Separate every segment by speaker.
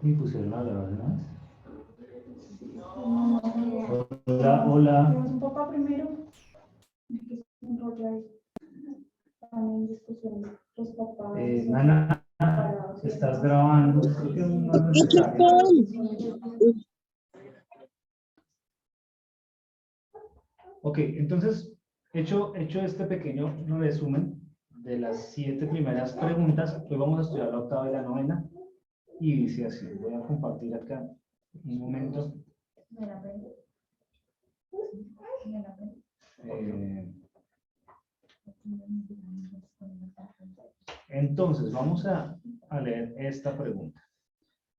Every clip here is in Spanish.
Speaker 1: Y pusieron a hablar más. Hola, hola.
Speaker 2: Un papá primero. También discusión. Los papás.
Speaker 1: Nana, estás grabando. Creo que no es
Speaker 3: Aquí
Speaker 1: necesario.
Speaker 3: estoy.
Speaker 1: Ok, entonces, hecho este pequeño resumen de las 7 primeras preguntas, hoy vamos a estudiar la octava y la novena. Y dice así, voy a compartir acá un momento. Entonces, vamos a leer esta pregunta.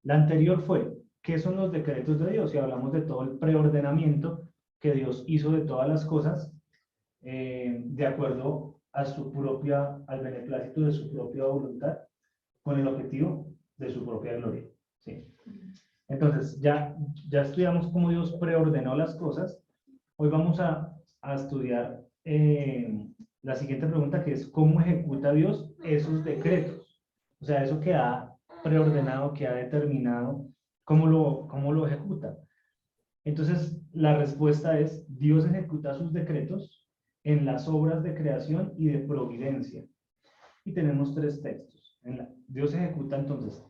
Speaker 1: La anterior fue, ¿qué son los decretos de Dios? Y hablamos de todo el preordenamiento que Dios hizo de todas las cosas de acuerdo a al beneplácito de su propia voluntad, con el objetivo de su propia gloria. ¿Sí? Entonces, ya estudiamos cómo Dios preordenó las cosas. Hoy vamos a estudiar la siguiente pregunta, que es ¿cómo ejecuta Dios esos decretos? O sea, eso que ha preordenado, que ha determinado, ¿cómo lo ejecuta? Entonces, la respuesta es, Dios ejecuta sus decretos en las obras de creación y de providencia. Y tenemos 3 textos. Dios ejecuta entonces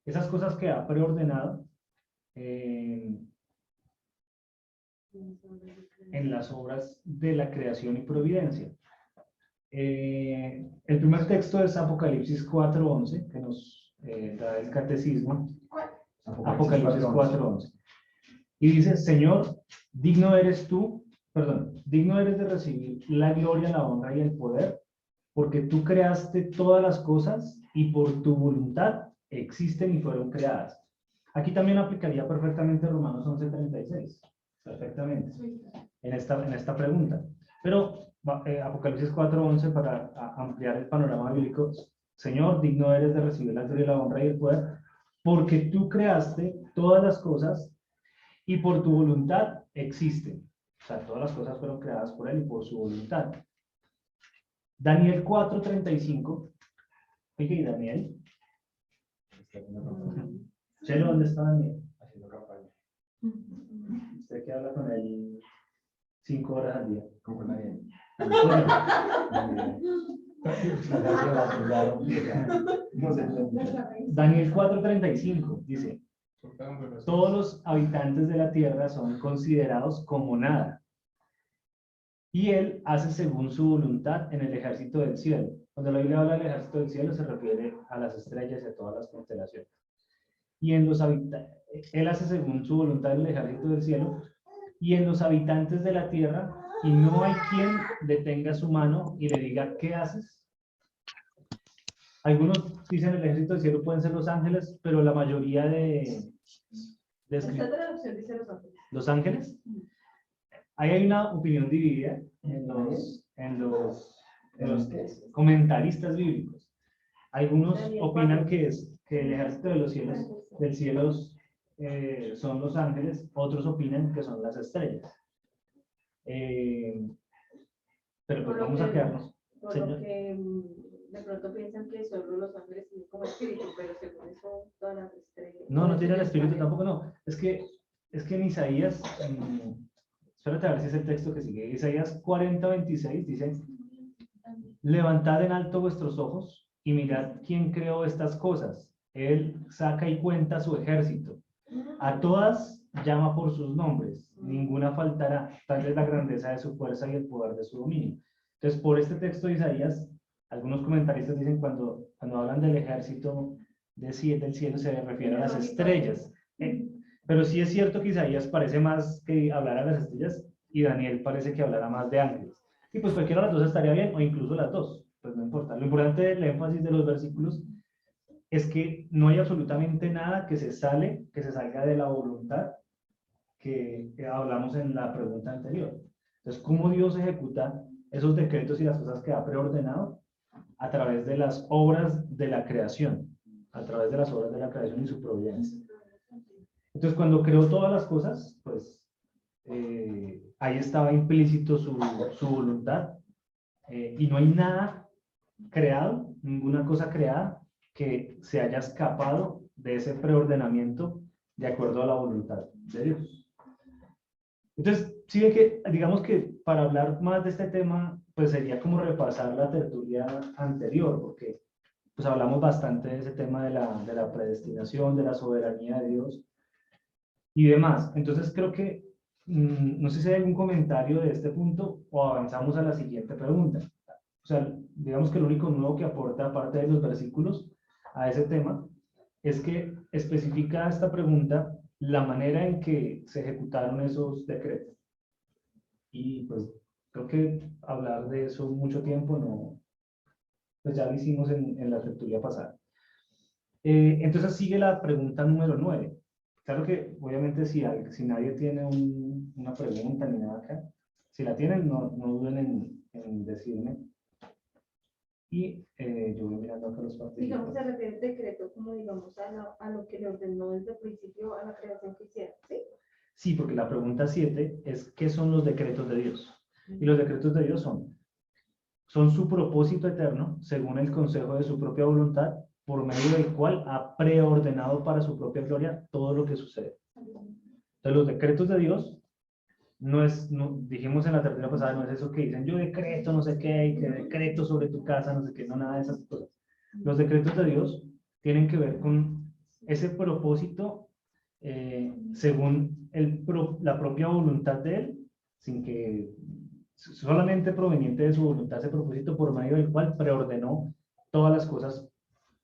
Speaker 1: esas cosas que ha preordenado en las obras de la creación y providencia. El primer texto es Apocalipsis 4:11, que nos da el catecismo. Apocalipsis 4:11. Y dice, Señor, digno eres de recibir la gloria, la honra y el poder, porque tú creaste todas las cosas y por tu voluntad existen y fueron creadas. Aquí también aplicaría perfectamente Romanos 11:36, perfectamente, en esta pregunta. Pero Apocalipsis 4:11, para ampliar el panorama bíblico, Señor, digno eres de recibir la gloria, la honra y el poder, porque tú creaste todas las cosas y por tu voluntad existen. O sea, todas las cosas fueron creadas por él y por su voluntad. Daniel 4:35. Oye, ¿y Daniel? Chelo, ¿dónde está Daniel? Haciendo campaña. Usted que habla con él 5 horas al día. Como nadie. Daniel 4:35 dice, todos los habitantes de la tierra son considerados como nada, y él hace según su voluntad en el ejército del cielo. Cuando la Biblia habla del ejército del cielo se refiere a las estrellas y a todas las constelaciones. Y él hace según su voluntad en el ejército del cielo y en los habitantes de la tierra, y no hay quien detenga su mano y le diga, ¿qué haces? Algunos dicen el ejército del cielo pueden ser los ángeles, pero la mayoría
Speaker 2: Esta traducción dice los ángeles.
Speaker 1: ¿Los ángeles? Ahí hay una opinión dividida en los comentaristas bíblicos. Algunos opinan que el ejército de los cielos, del cielo son los ángeles, otros opinan que son las estrellas. Pero pues vamos a quedarnos.
Speaker 2: Por lo que de pronto piensan que solo los ángeles tienen como espíritu, pero según eso todas las estrellas.
Speaker 1: No tiene el espíritu tampoco, no. Es que en Isaías, espérate a ver si es el texto que sigue. Isaías 40:26 dice, levantad en alto vuestros ojos y mirad quién creó estas cosas. Él saca y cuenta su ejército. A todas llama por sus nombres. Ninguna faltará. Tal es la grandeza de su fuerza y el poder de su dominio. Entonces, por este texto de Isaías, algunos comentaristas dicen cuando hablan del ejército del cielo se refiere a las estrellas. Pero sí es cierto que Isaías parece más que hablar a las estrellas y Daniel parece que hablará más de ángeles. Y pues cualquiera de las dos estaría bien, o incluso las dos, pues no importa. Lo importante del énfasis de los versículos es que no hay absolutamente nada que se salga de la voluntad que hablamos en la pregunta anterior. Entonces, ¿cómo Dios ejecuta esos decretos y las cosas que ha preordenado? A través de las obras de la creación, a través de las obras de la creación y su providencia. Entonces, cuando creó todas las cosas, pues ahí estaba implícito su voluntad, y no hay nada creado, ninguna cosa creada que se haya escapado de ese preordenamiento de acuerdo a la voluntad de Dios. Entonces, sí ve que, digamos que para hablar más de este tema, pues sería como repasar la tertulia anterior, porque pues hablamos bastante de ese tema de la predestinación, de la soberanía de Dios y demás. Entonces creo que, no sé si hay algún comentario de este punto o avanzamos a la siguiente pregunta. O sea, digamos que lo único nuevo que aporta, aparte de los versículos, a ese tema, es que especifica esta pregunta la manera en que se ejecutaron esos decretos. Y pues creo que hablar de eso mucho tiempo no, pues ya lo hicimos en la tertulia pasada. Entonces sigue la pregunta número 9. Claro que obviamente si nadie tiene una pregunta ni nada acá, si la tienen no duden en decirme. Y yo voy mirando acá los participantes.
Speaker 2: Digamos, se refiere el decreto como, digamos, a lo que le ordenó desde el principio a la creación que hiciera, ¿sí?
Speaker 1: Sí, porque la pregunta 7 es, ¿qué son los decretos de Dios? Y los decretos de Dios son su propósito eterno, según el consejo de su propia voluntad, por medio del cual ha preordenado para su propia gloria todo lo que sucede. Entonces, los decretos de Dios dijimos en la tercera pasada, no es eso que dicen, yo decreto no sé qué, y que decreto sobre tu casa, no sé qué, no, nada de esas cosas. Los decretos de Dios tienen que ver con ese propósito, según la propia voluntad de Él, sin que solamente proveniente de su voluntad, ese propósito por medio del cual preordenó todas las cosas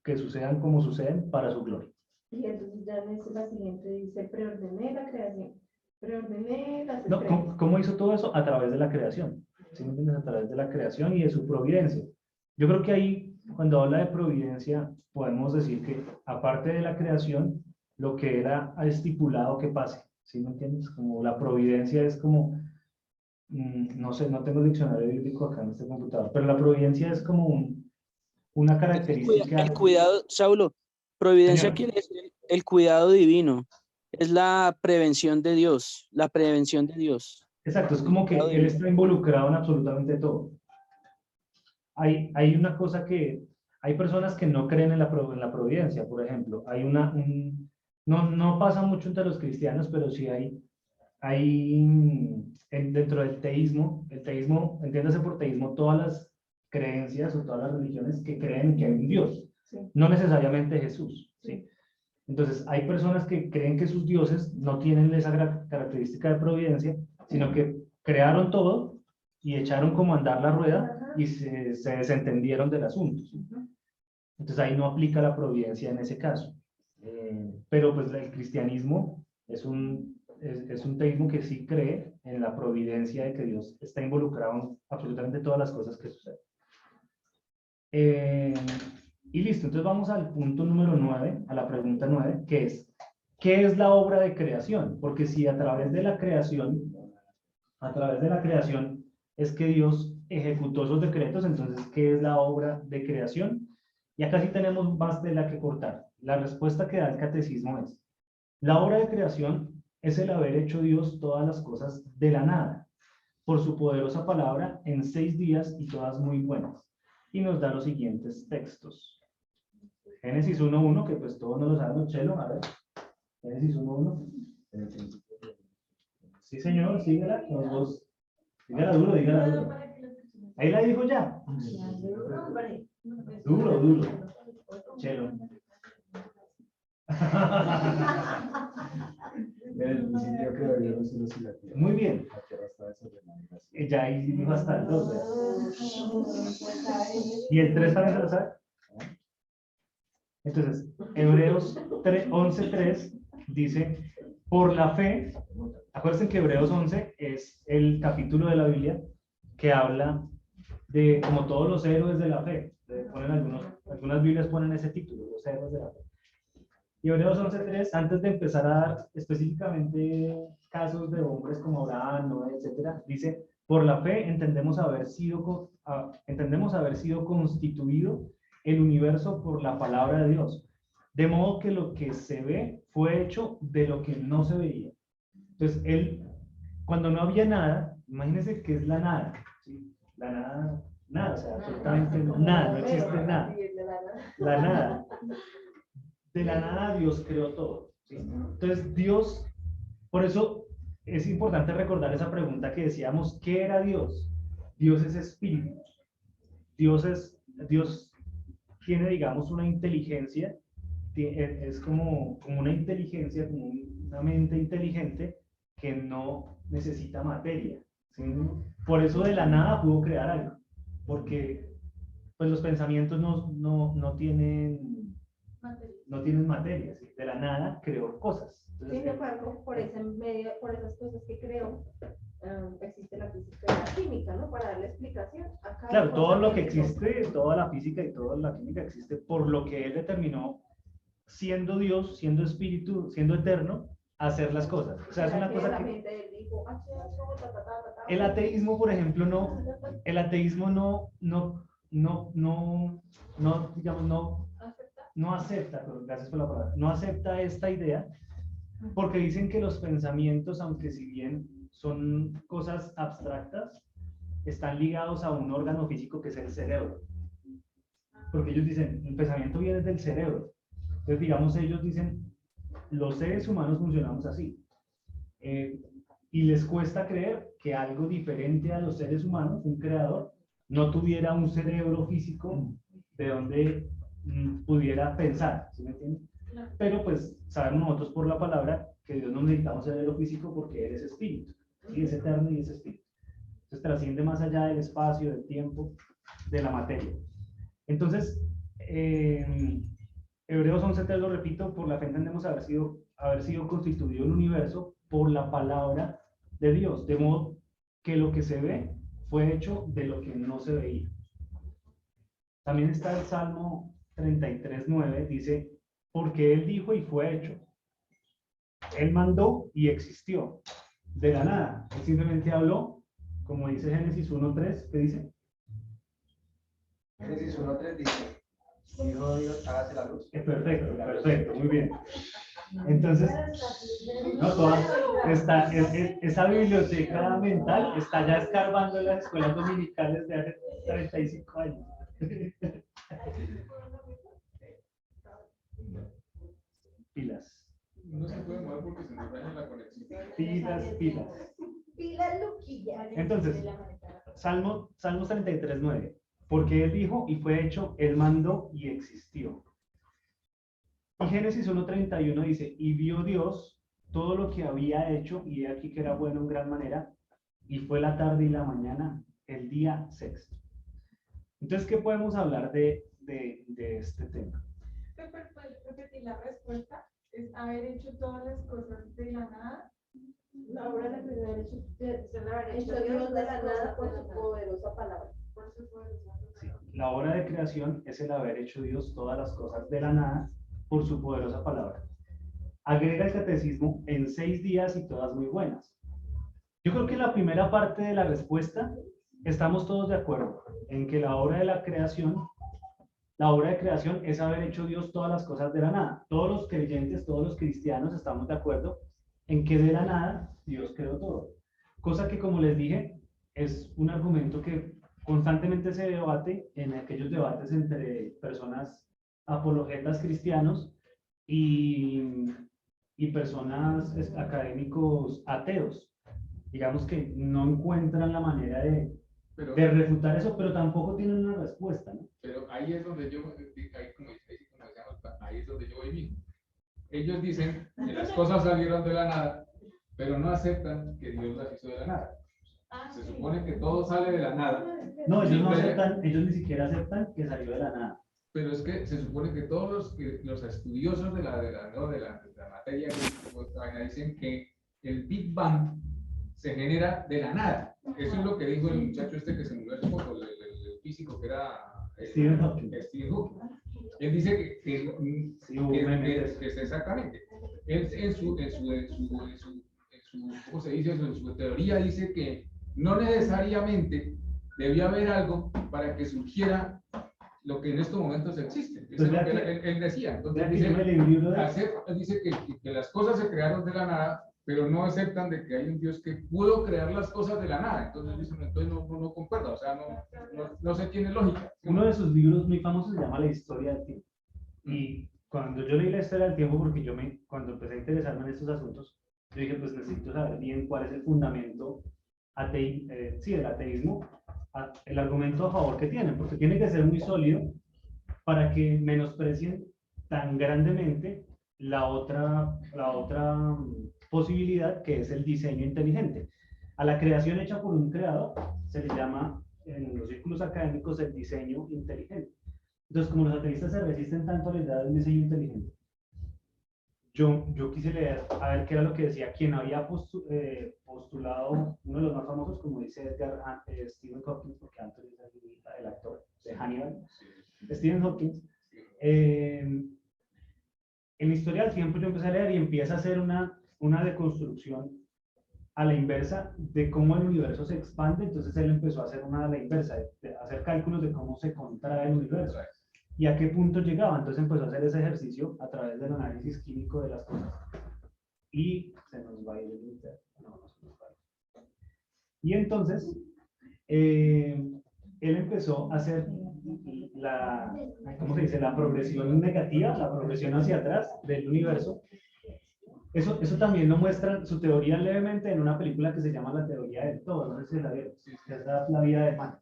Speaker 1: que sucedan como suceden para su gloria.
Speaker 2: Y entonces ya en la siguiente dice, preordené la creación, preordené las
Speaker 1: No,
Speaker 2: estrellas.
Speaker 1: ¿cómo hizo todo eso? A través de la creación. ¿Sí me entiendes? A través de la creación y de su providencia. Yo creo que ahí, cuando habla de providencia, podemos decir que, aparte de la creación, lo que era estipulado que pase. ¿Sí me entiendes? Como la providencia es como, no sé, no tengo el diccionario bíblico acá en este computador, pero la providencia es como una característica.
Speaker 3: El cuidado, Saulo, providencia
Speaker 1: Señor.
Speaker 3: quiere decir el cuidado divino. Es la prevención de Dios, la prevención de Dios.
Speaker 1: Exacto, es como que Él está involucrado en absolutamente todo. Hay una cosa que, hay personas que no creen en la providencia, por ejemplo. No pasa mucho entre los cristianos, pero sí dentro del teísmo, el teísmo, entiéndase por teísmo, todas las creencias o todas las religiones que creen que hay un Dios,
Speaker 2: Sí.
Speaker 1: no necesariamente Jesús, ¿sí? Entonces, hay personas que creen que sus dioses no tienen esa característica de providencia, sino que crearon todo y echaron como a andar la rueda y se desentendieron del asunto, ¿sí? Entonces, ahí no aplica la providencia en ese caso. Pero pues el cristianismo es un teísmo que sí cree en la providencia de que Dios está involucrado en absolutamente todas las cosas que suceden. Y listo, entonces vamos al punto número 9, a la pregunta 9, que es, ¿qué es la obra de creación? Porque si a través de la creación es que Dios ejecutó esos decretos, entonces, ¿qué es la obra de creación? Y acá sí tenemos más tela que cortar. La respuesta que da el catecismo es, la obra de creación es el haber hecho Dios todas las cosas de la nada, por su poderosa palabra, en 6 días y todas muy buenas. Y nos da los siguientes textos. Génesis 1.1, que pues todos nos lo sabemos, Chelo, a ver. Génesis 1.1. Sí, señor, síguela, los dos. Dígala duro, dígala duro. Ahí la dijo ya. Duro. Chelo. Muy bien. Ya ahí dijo hasta el 2. ¿Y el 3 también se lo sabe? Entonces, Hebreos 11.3 dice Por la fe, acuérdense que Hebreos 11 es el capítulo de la Biblia que habla de, como todos los héroes de la fe. Ponen algunas Biblias ponen ese título, los héroes de la fe. Y Hebreos 11:3, antes de empezar a dar específicamente casos de hombres como Abraham, Noé, etcétera, dice, por la fe entendemos haber sido constituido el universo por la palabra de Dios. De modo que lo que se ve fue hecho de lo que no se veía. Entonces, cuando no había nada, imagínense que es la nada, ¿sí? La nada, nada, o sea, absolutamente nada, no existe nada. La nada. De la nada Dios creó todo, ¿sí? Entonces, Dios, por eso es importante recordar esa pregunta que decíamos, ¿qué era Dios? Dios es espíritu. Dios tiene, digamos, una inteligencia, es como una inteligencia, como una mente inteligente que no necesita materia, ¿sí? Por eso de la nada pudo crear algo, porque pues los pensamientos no tienen materia, ¿sí? De la nada creó cosas. Entonces,
Speaker 2: sin embargo, por esas cosas que creó, existe la física y la química, ¿no? Para darle explicación a cada
Speaker 1: claro, todo
Speaker 2: cosa
Speaker 1: lo que
Speaker 2: hizo.
Speaker 1: existe, toda la física y toda la química existe por lo que él determinó, siendo Dios, siendo espíritu, siendo eterno, hacer las cosas. O sea, es una cosa que... El ateísmo, por ejemplo, el ateísmo digamos, no acepta, gracias por la palabra, no acepta esta idea, porque dicen que los pensamientos, aunque si bien son cosas abstractas, están ligados a un órgano físico que es el cerebro. Porque ellos dicen, el pensamiento viene del cerebro. Entonces, digamos, ellos dicen, los seres humanos funcionamos así. Y les cuesta creer que algo diferente a los seres humanos, un creador, no tuviera un cerebro físico de donde pudiera pensar, ¿sí me entienden? Pero pues sabemos nosotros por la palabra que Dios no necesita un cerebro físico porque Él es espíritu, ¿sí? Es eterno y es espíritu. Entonces trasciende más allá del espacio, del tiempo, de la materia. Entonces, Hebreos 11:3 lo repito, por la fe entendemos haber sido constituido el universo por la palabra de Dios, de modo que lo que se ve fue hecho de lo que no se veía. También está el Salmo 33:9, dice, porque Él dijo y fue hecho. Él mandó y existió. De la nada. Él simplemente habló, como dice Génesis 1:3, ¿qué dice?
Speaker 4: Génesis 1:3 dice, dijo Dios, hágase la luz.
Speaker 1: Perfecto, muy bien. Entonces, esa biblioteca mental está ya escarbando en las escuelas dominicales de hace 35 años. Pilas.
Speaker 5: No se puede mover porque se nos daña la conexión.
Speaker 1: Pilas.
Speaker 2: Luquilla.
Speaker 1: Entonces, Salmos 33:9. Porque Él dijo y fue hecho, Él mandó y existió. Y Génesis 1:31 dice, y vio Dios todo lo que había hecho, y he aquí que era bueno en gran manera, y fue la tarde y la mañana, el día sexto. Entonces, ¿qué podemos hablar de este tema?
Speaker 6: ¿Puedes repetir la respuesta? Es haber hecho todas las cosas de la nada.
Speaker 2: La obra de haber hecho Dios de la nada por su poderosa palabra.
Speaker 1: Sí, la obra de creación es el haber hecho Dios todas las cosas de la nada por su poderosa palabra. Agrega el catecismo en 6 días y todas muy buenas. Yo creo que en la primera parte de la respuesta estamos todos de acuerdo en que la obra de creación es haber hecho Dios todas las cosas de la nada. Todos los creyentes, todos los cristianos estamos de acuerdo en que de la nada Dios creó todo. Cosa que, como les dije, es un argumento que constantemente se debate en aquellos debates entre personas apologetas cristianos y personas académicos ateos. Digamos que no encuentran la manera de refutar eso, pero tampoco tienen una respuesta, ¿no?
Speaker 5: Pero ahí es donde ahí es donde yo voy mismo. Ellos dicen que las cosas salieron de la nada, pero no aceptan que Dios las hizo de la nada. Se supone que todo sale de la nada.
Speaker 1: No, ellos no aceptan, ellos ni siquiera aceptan que salió de la nada.
Speaker 5: pero es que se supone que todos los estudiosos de la materia dicen que el Big Bang se genera de la nada. Eso es lo que dijo el muchacho este que se murió hace poco, el físico que era
Speaker 1: Stephen Hawking.
Speaker 5: Stephen Hawking. Él dice que es exactamente. Él ¿cómo se dice eso? En su teoría dice que no necesariamente debía haber algo para que surgiera lo que en estos momentos existe. Eso
Speaker 1: Pues
Speaker 5: es lo
Speaker 1: vea
Speaker 5: que
Speaker 1: que-
Speaker 5: él decía. Entonces
Speaker 1: Vea que
Speaker 5: dice,
Speaker 1: yo me leí un libro de
Speaker 5: él dice que las cosas se crearon de la nada, pero no aceptan de que hay un Dios que pudo crear las cosas de la nada. Entonces dicen, entonces no concuerda, o sea, no se tiene lógica.
Speaker 1: Uno de sus libros muy famosos se llama La historia del tiempo. Y cuando yo leí La historia del tiempo, porque cuando empecé a interesarme en estos asuntos, yo dije, pues necesito saber bien cuál es el fundamento del ateísmo, el argumento a favor que tienen, porque tiene que ser muy sólido para que menosprecien tan grandemente la otra posibilidad que es el diseño inteligente. A la creación hecha por un creador se le llama en los círculos académicos el diseño inteligente. Entonces, como los ateístas se resisten tanto a la idea de un diseño inteligente, yo quise leer a ver qué era lo que decía quien había postulado, uno de los más famosos, como dice Stephen Hawking, porque antes es el actor de Hannibal, Stephen Hawking. En la historia del tiempo yo empecé a leer y empieza a hacer una deconstrucción a la inversa de cómo el universo se expande. Entonces él empezó a hacer una a la inversa, de hacer cálculos de cómo se contrae el universo y a qué punto llegaba. Entonces empezó a hacer ese ejercicio a través del análisis químico de las cosas. Y se nos va a ir el internet. No se nos va a ir. Y entonces, él empezó a hacer ¿cómo se dice? La progresión negativa, la progresión hacia atrás del universo. Eso también lo muestra su teoría levemente en una película que se llama La teoría del todo, no sé si la vieron, que es la vida de Juan.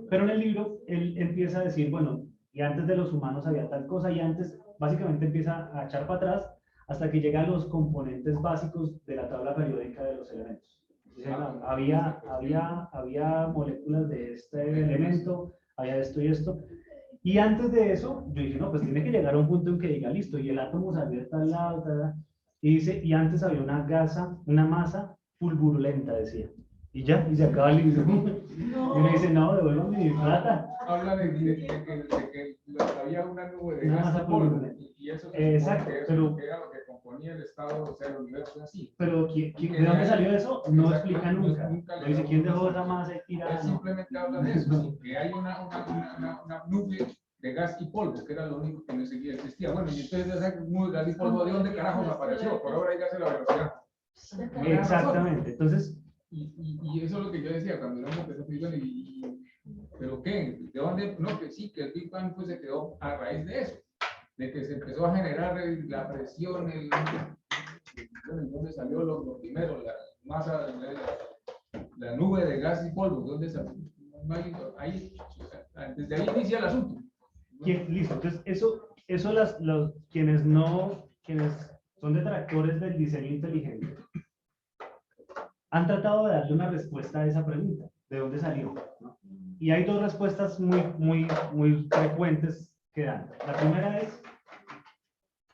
Speaker 1: Pero en el libro, él empieza a decir, bueno, y antes de los humanos había tal cosa, y antes, básicamente empieza a echar para atrás hasta que llega a los componentes básicos de la tabla periódica de los elementos. Dicen, había moléculas de este elemento, había esto y esto. Y antes de eso, yo dije, no, pues tiene que llegar a un punto en que diga, listo, y el átomo salió de tal lado, tal. Y dice, y antes había una masa fulgurulenta, decía. Y ya, y se acaba el libro. Y uno dice, no, devuélvame mi plata.
Speaker 5: Habla de que había una nube de
Speaker 1: Una
Speaker 5: gas
Speaker 1: masa
Speaker 5: y polvo,
Speaker 1: fulgurante.
Speaker 5: y eso
Speaker 1: Exacto,
Speaker 5: que
Speaker 1: pero-
Speaker 5: era lo que componía el estado, o sea, el universo así.
Speaker 1: Pero ¿de dónde salió eso? No explica nunca. Lo dice, ¿quién dejó esa masa
Speaker 5: Él
Speaker 1: tirada? No.
Speaker 5: simplemente habla de eso, que hay una nube de gas y polvo, que era lo único que no existía. Bueno, y entonces esa nube de gas y polvo, ¿de dónde carajos apareció? Por ahora ya se la velocidad.
Speaker 1: Exactamente. Entonces,
Speaker 5: Y eso es lo que yo decía cuando uno empezó a decir, ¿pero qué? ¿De dónde? No, que sí, que el Big Bang pues, se quedó a raíz de eso, de que se empezó a generar la presión, ¿dónde salió lo primero? La masa, la nube de gas y polvo, ¿dónde salió? Ahí, desde ahí inicia el asunto.
Speaker 1: listo. Entonces, eso quienes son detractores del diseño inteligente han tratado de darle una respuesta a esa pregunta, ¿de dónde salió? ¿No? Y hay dos respuestas muy frecuentes que dan. La primera es,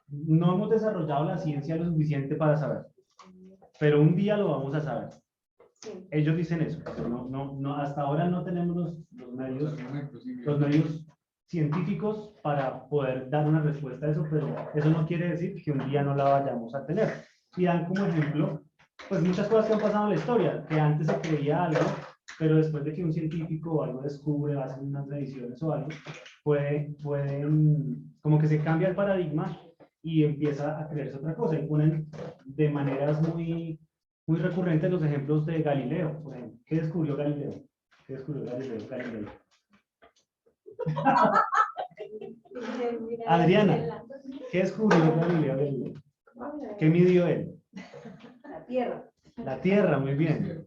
Speaker 1: no hemos desarrollado la ciencia lo suficiente para saber, pero un día lo vamos a saber.
Speaker 2: Sí.
Speaker 1: Ellos dicen eso, pero hasta ahora no tenemos los medios científicos para poder dar una respuesta a eso, pero eso no quiere decir que un día no la vayamos a tener. Y dan como ejemplo, pues muchas cosas que han pasado en la historia, que antes se creía algo, pero después de que un científico o algo descubre, hacen unas mediciones o algo, pueden, como que se cambia el paradigma y empieza a creerse otra cosa. Y ponen de maneras muy recurrentes los ejemplos de Galileo, por ejemplo. ¿Qué descubrió Galileo? Galileo. Adriana, ¿qué descubrió Galileo? ¿Qué midió él?
Speaker 2: La Tierra.
Speaker 1: La Tierra, muy bien.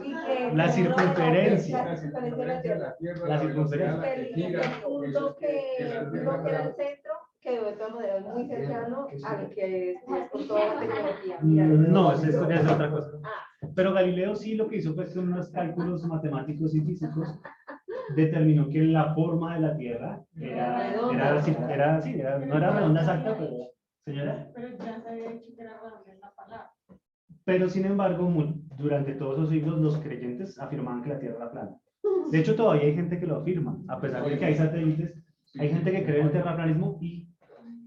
Speaker 2: Y que
Speaker 1: La circunferencia.
Speaker 2: La circunferencia de la Tierra.
Speaker 1: La circunferencia.
Speaker 2: El punto que no queda al centro quedó de todas maneras muy cercano al que es por toda la tecnología.
Speaker 1: No, eso es otra cosa. Pero Galileo sí lo que hizo fue que unos cálculos matemáticos y físicos determinó que la forma de la Tierra no era redonda exacta, pero, señora,
Speaker 6: Pero ya se había dicho que era redonda en la palabra.
Speaker 1: pero sin embargo, durante todos esos siglos los creyentes afirmaban que la Tierra era plana. De hecho, todavía hay gente que lo afirma, a pesar de que hay satélites, hay gente que cree en el terraplanismo y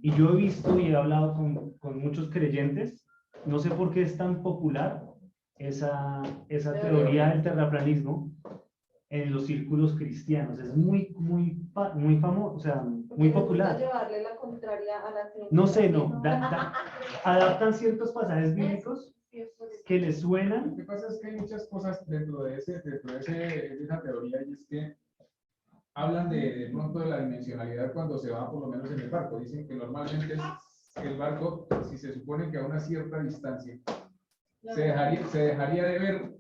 Speaker 1: yo he visto y he hablado con muchos creyentes, no sé por qué es tan popular esa teoría del terraplanismo en los círculos cristianos. Es muy famoso, o sea, muy popular.
Speaker 2: Llevarle la contraria a la
Speaker 1: No sé, no. Adaptan ciertos pasajes bíblicos que les
Speaker 5: Lo
Speaker 1: suenan.
Speaker 5: que pasa es que hay muchas cosas dentro de esa teoría, y es que hablan de pronto de la dimensionalidad cuando se va por lo menos en el barco. Dicen que normalmente el barco, si se supone que a una cierta distancia, se dejaría de ver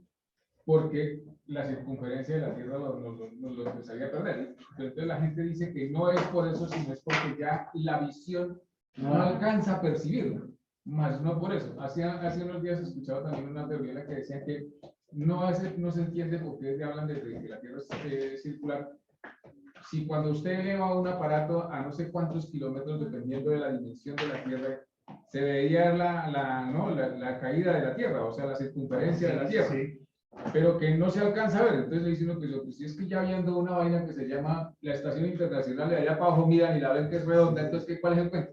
Speaker 5: porque la circunferencia de la Tierra lo empezaría a perder. Entonces la gente dice que no es por eso, sino es porque ya la visión no alcanza a percibirlo. Más no por eso. Hace unos días escuchaba también una teoría en la que decían que no se entiende por qué hablan de que la Tierra es circular. Si cuando usted eleva un aparato a no sé cuántos kilómetros, dependiendo de la dimensión de la Tierra, se veía la caída de la Tierra, o sea, la circunferencia de la Tierra, pero que no se alcanza a ver. Entonces le dicen que lo que sí es que ya viendo una vaina que se llama la Estación Internacional, de allá para abajo miran y la ven que es redonda, entonces ¿cuál es el cuento?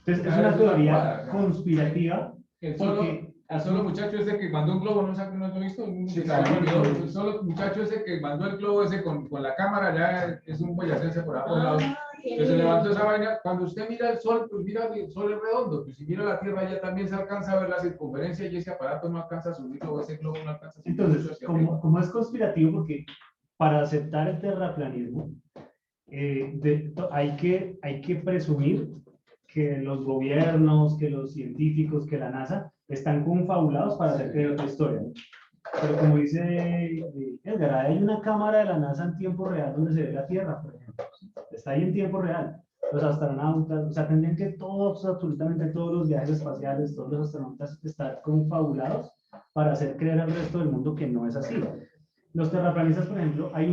Speaker 1: Entonces, es una teoría conspirativa.
Speaker 5: El
Speaker 1: Porque
Speaker 5: solo muchacho ese que mandó un globo, ¿no lo he visto?
Speaker 4: Sí, claro.
Speaker 5: El solo muchacho ese que mandó el globo ese con la cámara, ya es un boyacense por ahí por lado. Que se levantó esa vaina. Cuando usted mira el sol, pues mira, el sol es redondo. Pues si mira la Tierra, ya también se alcanza a ver la circunferencia y ese aparato no alcanza a subirlo, o ese globo no alcanza a subirlo.
Speaker 1: Entonces, como es conspirativo, porque para aceptar el terraplanismo, hay que presumir que los gobiernos, que los científicos, que la NASA están confabulados para hacer creer otra historia, ¿no? Pero como dice Edgar, hay una cámara de la NASA en tiempo real donde se ve la Tierra, por ejemplo. Está ahí en tiempo real. Los astronautas, o sea, tendrían que absolutamente todos los viajes espaciales, todos los astronautas estar confabulados para hacer creer al resto del mundo que no es así. Los terraplanistas, por ejemplo, hay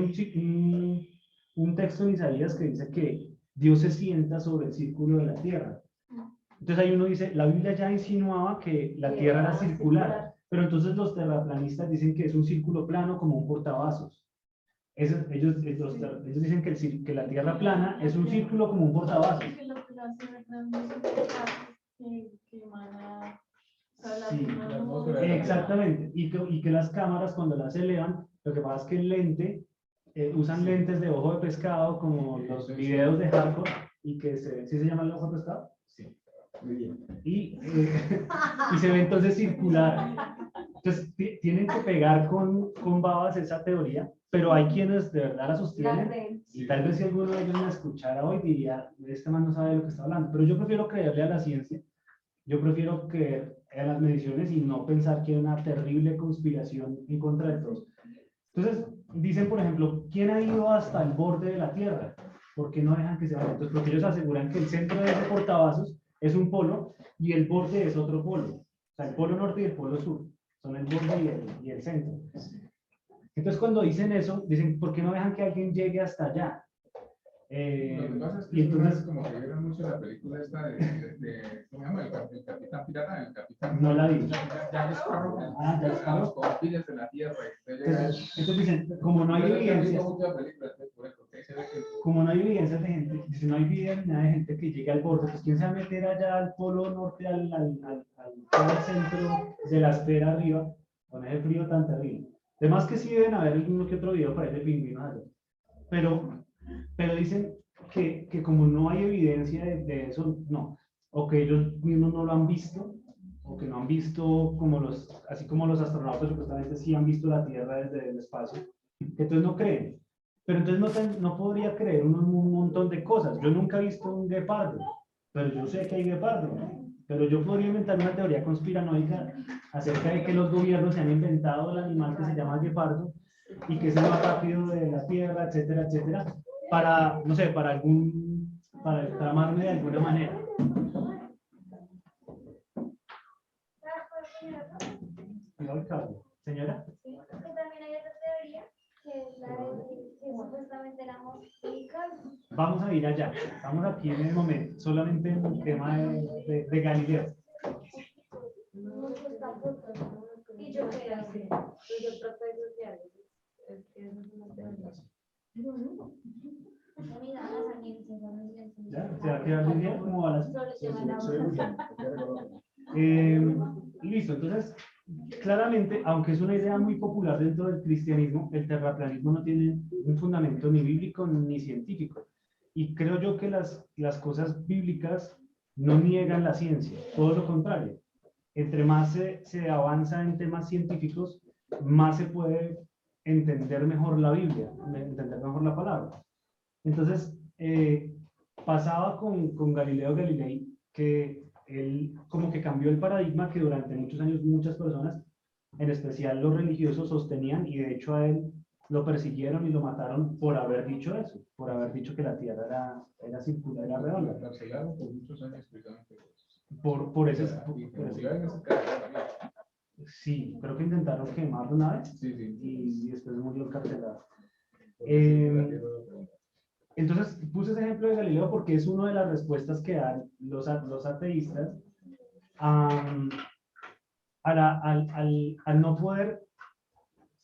Speaker 1: un texto en Isaías que dice que Dios se sienta sobre el círculo de la Tierra. Entonces ahí uno dice, la Biblia ya insinuaba que la Tierra era circular, pero entonces los terraplanistas dicen que es un círculo plano como un portavasos. Ellos dicen que la Tierra plana es un círculo como un portavasos.
Speaker 6: Que lo que hace ver que emana, o sea, la
Speaker 1: Sí,
Speaker 6: misma
Speaker 1: exactamente. Y que las cámaras cuando las elevan, lo que pasa es que el lente, usan lentes de ojo de pescado como los videos de hardcore y que ¿sí se llama el ojo de pescado?
Speaker 5: Sí, muy bien.
Speaker 1: Y se ve entonces circular. Entonces tienen que pegar con babas esa teoría, pero hay quienes de verdad la sostienen. Y tal vez si alguno de ellos me escuchara hoy diría, este man no sabe de lo que está hablando. Pero yo prefiero creerle a la ciencia, yo prefiero creer a las mediciones y no pensar que hay una terrible conspiración en contra de todos. Entonces, dicen, por ejemplo, ¿quién ha ido hasta el borde de la Tierra? ¿Por qué no dejan que se vaya? Entonces, porque ellos aseguran que el centro de ese portavasos es un polo y el borde es otro polo. O sea, el polo norte y el polo sur. Son el borde y el centro. Entonces, cuando dicen eso, dicen, ¿por qué no dejan que alguien llegue hasta allá?
Speaker 5: Lo que pasa es que
Speaker 1: Y entonces,
Speaker 5: como que vieron mucho la película esta ¿cómo se llama? El Capitán Pirata, el Capitán.
Speaker 1: No la vi.
Speaker 5: Ya es Sparrow,
Speaker 1: Jack Sparrow.
Speaker 5: los confines de la Tierra.
Speaker 1: Entonces dicen, como no hay evidencias, como no hay evidencias de gente, si no hay evidencia de gente que llegue al borde, pues quién se va a meter allá al polo norte, todo el centro de la esfera arriba, con ese frío tan terrible. Además que sí deben haber uno que otro video para ese pingüino allá. Pero dicen que como no hay evidencia de eso, no, o que ellos mismos no lo han visto, o que no han visto así como los astronautas supuestamente sí han visto la Tierra desde el espacio, entonces no creen. Pero entonces no podría creer un montón de cosas. Yo nunca he visto un guepardo, pero yo sé que hay guepardo, ¿no? Pero yo podría inventar una teoría conspiranoica acerca de que los gobiernos se han inventado el animal que se llama guepardo y que es el más rápido de la Tierra, etcétera, etcétera, para, no sé, para tramarme de alguna manera. Señora.
Speaker 7: Sí, porque también hay otra teoría que es la de que
Speaker 1: vamos a ir allá. Estamos aquí en el momento, solamente en el tema de Galileo.
Speaker 2: Y yo qué hace, yo trato de social, es que eso es una teoría.
Speaker 1: ¿Ya? ¿Se va a quedar muy bien? ¿Cómo va la listo, entonces, claramente, aunque es una idea muy popular dentro del cristianismo, el terraplanismo no tiene un fundamento ni bíblico ni científico. Y creo yo que las cosas bíblicas no niegan la ciencia, todo lo contrario. Entre más se avanza en temas científicos, más se puede entender mejor la Biblia, entender mejor la palabra. Entonces, pasaba con Galileo Galilei, que él como que cambió el paradigma que durante muchos años muchas personas, en especial los religiosos, sostenían, y de hecho a él lo persiguieron y lo mataron por haber dicho eso, por haber dicho que la Tierra era circular, era redonda.
Speaker 5: Encarcelado por muchos años precisamente
Speaker 1: Por ese...
Speaker 5: también.
Speaker 1: Sí, creo que intentaron quemarlo una vez
Speaker 5: Sí, sí.
Speaker 1: y después murió encarcelado.
Speaker 5: Entonces,
Speaker 1: Entonces, puse ese ejemplo de Galileo porque es una de las respuestas que dan los ateístas al no poder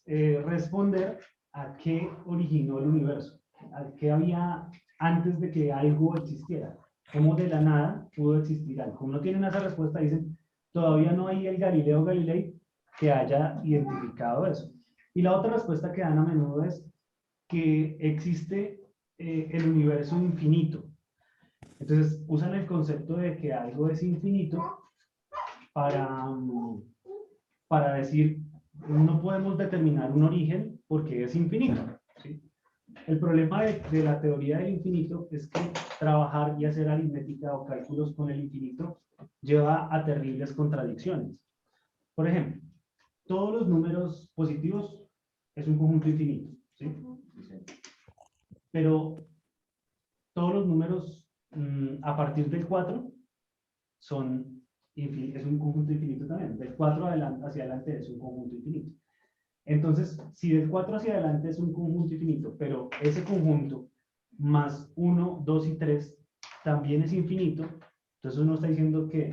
Speaker 1: responder a qué originó el universo, a qué había antes de que algo existiera, cómo de la nada pudo existir algo. Como no tienen esa respuesta, dicen, todavía no hay el Galileo Galilei que haya identificado eso. Y la otra respuesta que dan a menudo es que existe el universo infinito. Entonces usan el concepto de que algo es infinito para decir no podemos determinar un origen porque es infinito, ¿sí? El problema de la teoría del infinito es que trabajar y hacer aritmética o cálculos con el infinito lleva a terribles contradicciones. Por ejemplo, todos los números positivos es un conjunto infinito, ¿sí? Pero todos los números a partir del 4 es un conjunto infinito también. Del 4 hacia adelante es un conjunto infinito. Entonces, si del 4 hacia adelante es un conjunto infinito, pero ese conjunto más 1, 2 y 3 también es infinito, entonces uno está diciendo que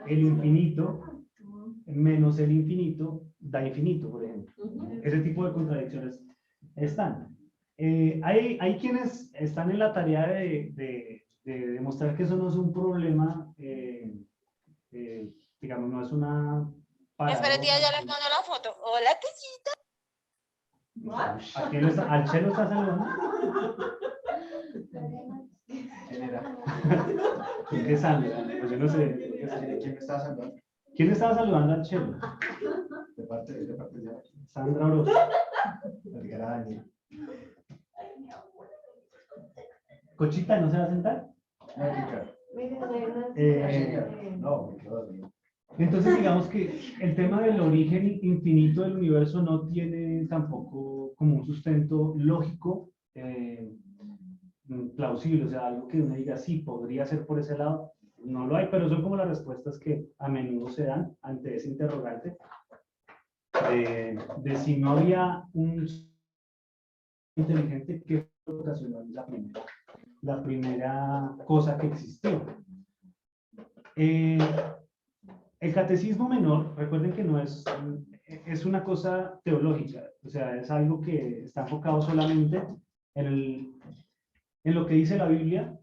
Speaker 1: el infinito menos el infinito da infinito, por ejemplo. Ese tipo de contradicciones están. Hay quienes están en la tarea de demostrar que eso no es un problema, digamos, no es una...
Speaker 7: Espera, tía, ya le mando la foto. Hola, tía.
Speaker 1: ¿A quién ¿Al Chelo está saludando?
Speaker 4: ¿Quién era?
Speaker 1: ¿Quién que saluda? Pues yo no sé.
Speaker 4: ¿Quién me estaba saludando?
Speaker 1: ¿Quién estaba saludando al Chelo?
Speaker 4: De parte de
Speaker 1: Sandra Orozco.
Speaker 4: Daniel.
Speaker 1: Cochita, ¿no se va a sentar?
Speaker 4: No, Richard. No, me quedo dormido.
Speaker 1: Entonces digamos que el tema del origen infinito del universo no tiene tampoco como un sustento lógico plausible, o sea, algo que uno diga, sí, podría ser por ese lado, no lo hay, pero son como las respuestas que a menudo se dan ante ese interrogante de si no había un inteligente que ocasionó la primera cosa que existió. El catecismo menor, recuerden que no es una cosa teológica, o sea, es algo que está enfocado solamente en lo que dice la Biblia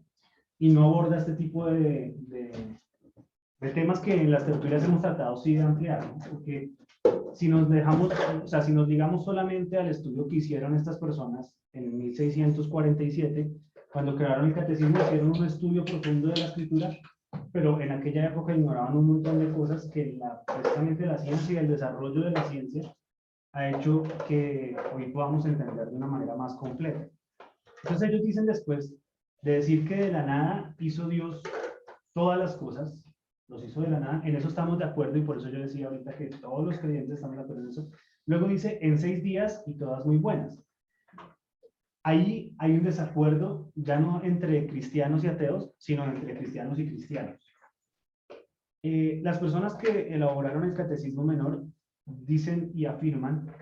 Speaker 1: y no aborda este tipo de temas que en las tertulias hemos tratado sí de ampliar, ¿no? Porque si nos dejamos, o sea, si nos digamos solamente al estudio que hicieron estas personas en 1647, cuando crearon el catecismo, hicieron un estudio profundo de la escritura, pero en aquella época ignoraban un montón de cosas que precisamente la ciencia y el desarrollo de la ciencia ha hecho que hoy podamos entender de una manera más completa. Entonces ellos dicen después de decir que de la nada hizo Dios todas las cosas, los hizo de la nada, en eso estamos de acuerdo y por eso yo decía ahorita que todos los creyentes estamos de acuerdo en eso. Luego dice en 6 días y todas muy buenas. Ahí hay un desacuerdo ya no entre cristianos y ateos, sino entre cristianos y cristianos. Las personas que elaboraron el catecismo menor dicen y afirman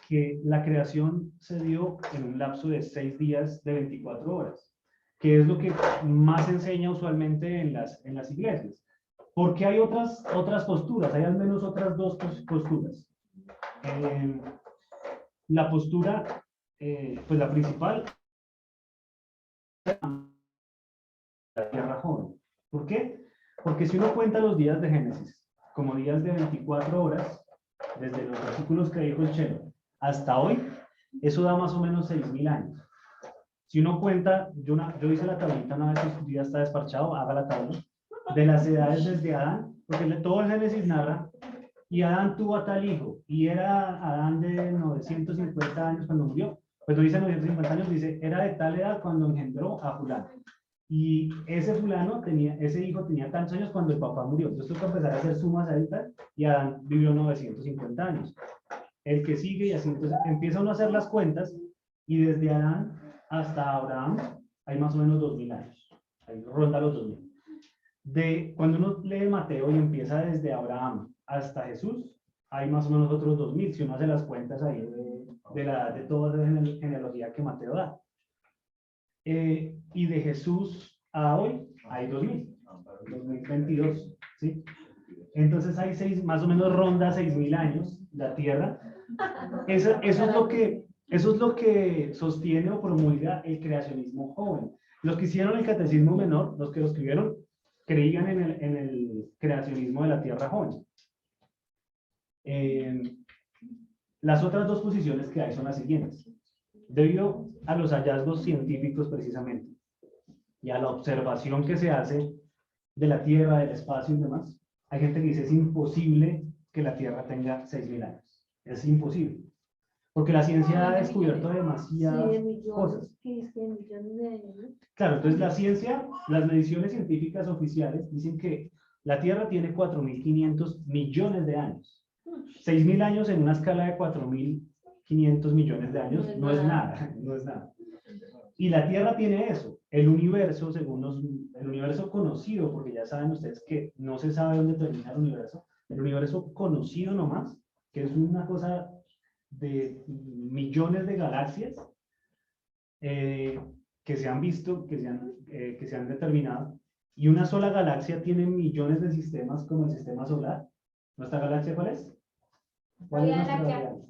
Speaker 1: que la creación se dio en un lapso de 6 días de 24 horas, que es lo que más se enseña usualmente en las iglesias. Porque hay otras posturas, hay al menos otras dos posturas. La postura, pues la principal, la tierra joven. ¿Por qué? Porque si uno cuenta los días de Génesis como días de 24 horas, desde los versículos que dijo el Chelo hasta hoy, eso da más o menos 6.000 años. Si uno cuenta, yo hice la tablita una vez, que ya está desparchado, haga la tabla, de las edades desde Adán, porque todo el Génesis narra, y Adán tuvo a tal hijo, y era Adán de 950 años cuando murió, pues no dice 950 años, dice, era de tal edad cuando engendró a fulano. Y ese fulano ese hijo tenía tantos años cuando el papá murió. Entonces tuvo que empezar a hacer sumas ahorita, y Adán vivió 950 años. El que sigue y así, entonces empieza uno a hacer las cuentas, y desde Adán hasta Abraham hay más o menos 2.000 años. Ahí ronda los 2.000. Cuando uno lee Mateo y empieza desde Abraham hasta Jesús, hay más o menos otros 2.000, si uno hace las cuentas ahí de toda la genealogía que Mateo da. Y de Jesús a hoy hay 2.000, 2022, ¿sí? Entonces hay más o menos ronda 6.000 años la Tierra. Eso es lo que sostiene o promulga el creacionismo joven. Los que hicieron el catecismo menor, los que lo escribieron, creían en el creacionismo de la Tierra joven. Las otras dos posiciones que hay son las siguientes. Debido a los hallazgos científicos precisamente y a la observación que se hace de la Tierra, del espacio y demás, hay gente que dice es imposible que la Tierra tenga 6.000 años. Es imposible. Porque la ciencia ha descubierto demasiadas cosas. Claro, entonces la ciencia, las mediciones científicas oficiales dicen que la Tierra tiene 4.500 millones de años. 6.000 años en una escala de 4.500 millones de años no es nada, no es nada. Y la Tierra tiene eso. El universo, el universo conocido, porque ya saben ustedes que no se sabe dónde termina el universo conocido nomás, que es una cosa de millones de galaxias que se han visto, que se han determinado, y una sola galaxia tiene millones de sistemas como el sistema solar. ¿Nuestra galaxia cuál es? ¿Cuál es nuestra galaxia?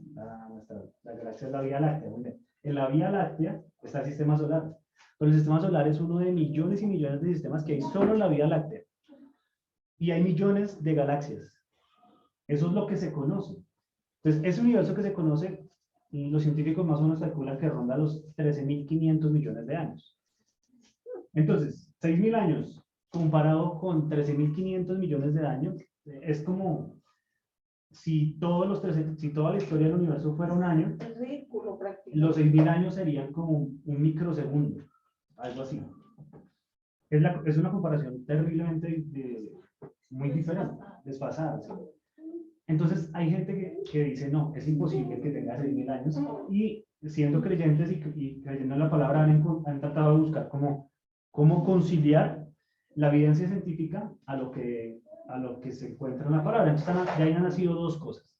Speaker 1: La galaxia es la Vía Láctea. Muy bien. En la Vía Láctea está el sistema solar. Pero el sistema solar es uno de millones y millones de sistemas que hay solo en la Vía Láctea. Y hay millones de galaxias. Eso es lo que se conoce. Entonces, ese universo que se conoce, los científicos más o menos calculan que ronda los 13.500 millones de años. Entonces, 6.000 años comparado con 13.500 millones de años, es como si toda la historia del universo fuera un año,
Speaker 2: Es ridículo prácticamente.
Speaker 1: los 6.000 años serían como un microsegundo, algo así. Es una comparación terriblemente muy diferente, desfasada. ¿Sí? Entonces hay gente que dice, no, es imposible que tenga 6.000 años, y siendo creyentes y creyendo en la palabra han tratado de buscar cómo conciliar la evidencia científica a lo que se encuentra en la palabra. Entonces de ahí han nacido dos cosas.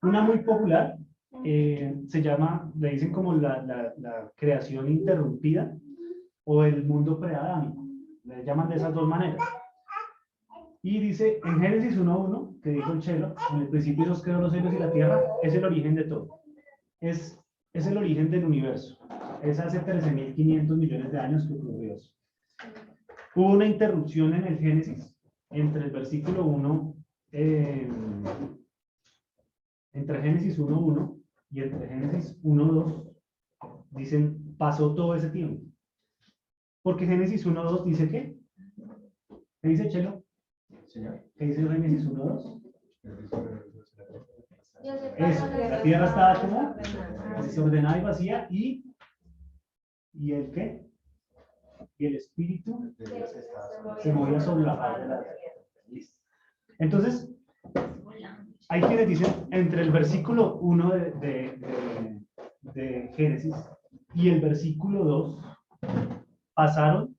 Speaker 1: Una muy popular, se llama, le dicen como la creación interrumpida o el mundo preadámico. Le llaman de esas dos maneras. Y dice, en Génesis 1.1, que dijo el Chelo, en el principio Dios creó los cielos y la tierra, es el origen de todo. Es el origen del universo. Es hace 13.500 millones de años que ocurrió eso. Hubo una interrupción en el Génesis, entre el versículo 1, entre Génesis 1.1 y entre Génesis 1.2, dicen, pasó todo ese tiempo. Porque Génesis 1.2 dice ¿qué? ¿Qué dice Chelo?
Speaker 4: Señor.
Speaker 1: ¿Qué dice Génesis 1.2?
Speaker 2: Eso,
Speaker 1: La tierra estaba como desordenada y vacía, y ¿el qué? Y el espíritu se movía sobre la faz de la tierra. Listo. Entonces, hay quienes dicen, entre el versículo 1 de Génesis y el versículo 2, pasaron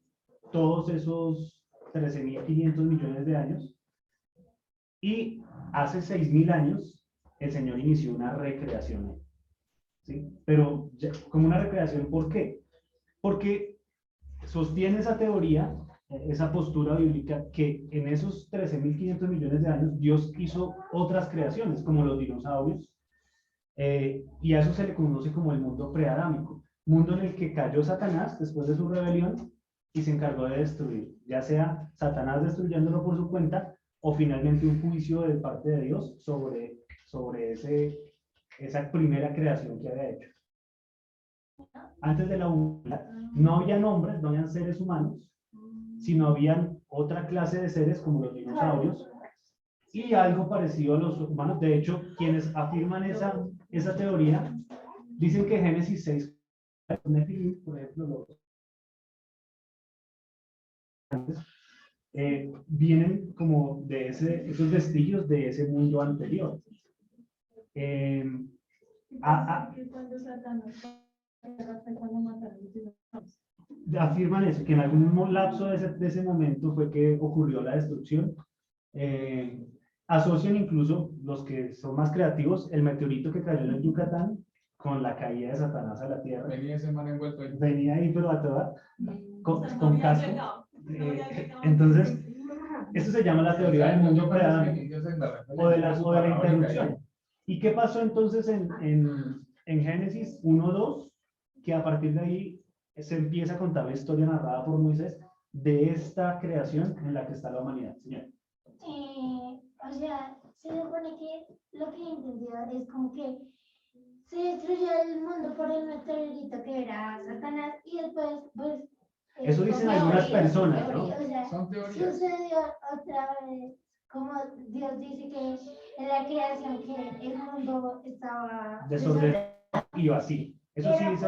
Speaker 1: todos esos 13.500 millones de años, y hace 6.000 años el Señor inició una recreación. ¿sí? Pero como una recreación, ¿por qué? Porque sostiene esa teoría, esa postura bíblica, que en esos 13.500 millones de años Dios hizo otras creaciones, como los dinosaurios, y a eso se le conoce como el mundo preadámico, mundo en el que cayó Satanás después de su rebelión y se encargó de destruir, ya sea Satanás destruyéndolo por su cuenta, o finalmente un juicio de parte de Dios sobre esa primera creación que había hecho. Antes de la humanidad, no había hombres, no habían seres humanos, sino habían otra clase de seres como los dinosaurios y algo parecido a los humanos. De hecho, quienes afirman esa teoría dicen que Génesis 6, por ejemplo, vienen como de esos vestigios de ese mundo anterior.
Speaker 6: Cuando Satanás fue cuando mataron los dinosaurios.
Speaker 1: Afirman eso, que en algún lapso de ese momento fue que ocurrió la destrucción. Asocian incluso los que son más creativos el meteorito que cayó en el Yucatán con la caída de Satanás a la Tierra.
Speaker 5: Venía ese man envuelto ahí.
Speaker 1: Venía ahí, pero a toda, con
Speaker 6: había
Speaker 1: casco.
Speaker 6: llegado, no había llegado.
Speaker 1: Entonces, esto se llama la teoría del mundo preadámico o de la interrupción. ¿Y qué pasó entonces en Génesis 1:2? Que a partir de ahí se empieza a contar la historia narrada por Moisés de esta creación en la que está la humanidad. Señor.
Speaker 8: O sea, se supone que lo que he entendido es como que se destruyó el mundo por el meteorito que era Satanás y después, pues...
Speaker 1: Eso dicen algunas personas, ¿no?
Speaker 8: O sea,
Speaker 5: Son teorías.
Speaker 8: sucedió otra vez, como Dios dice que en la creación que el mundo estaba
Speaker 1: Desordenado y vacío. Eso sí dice,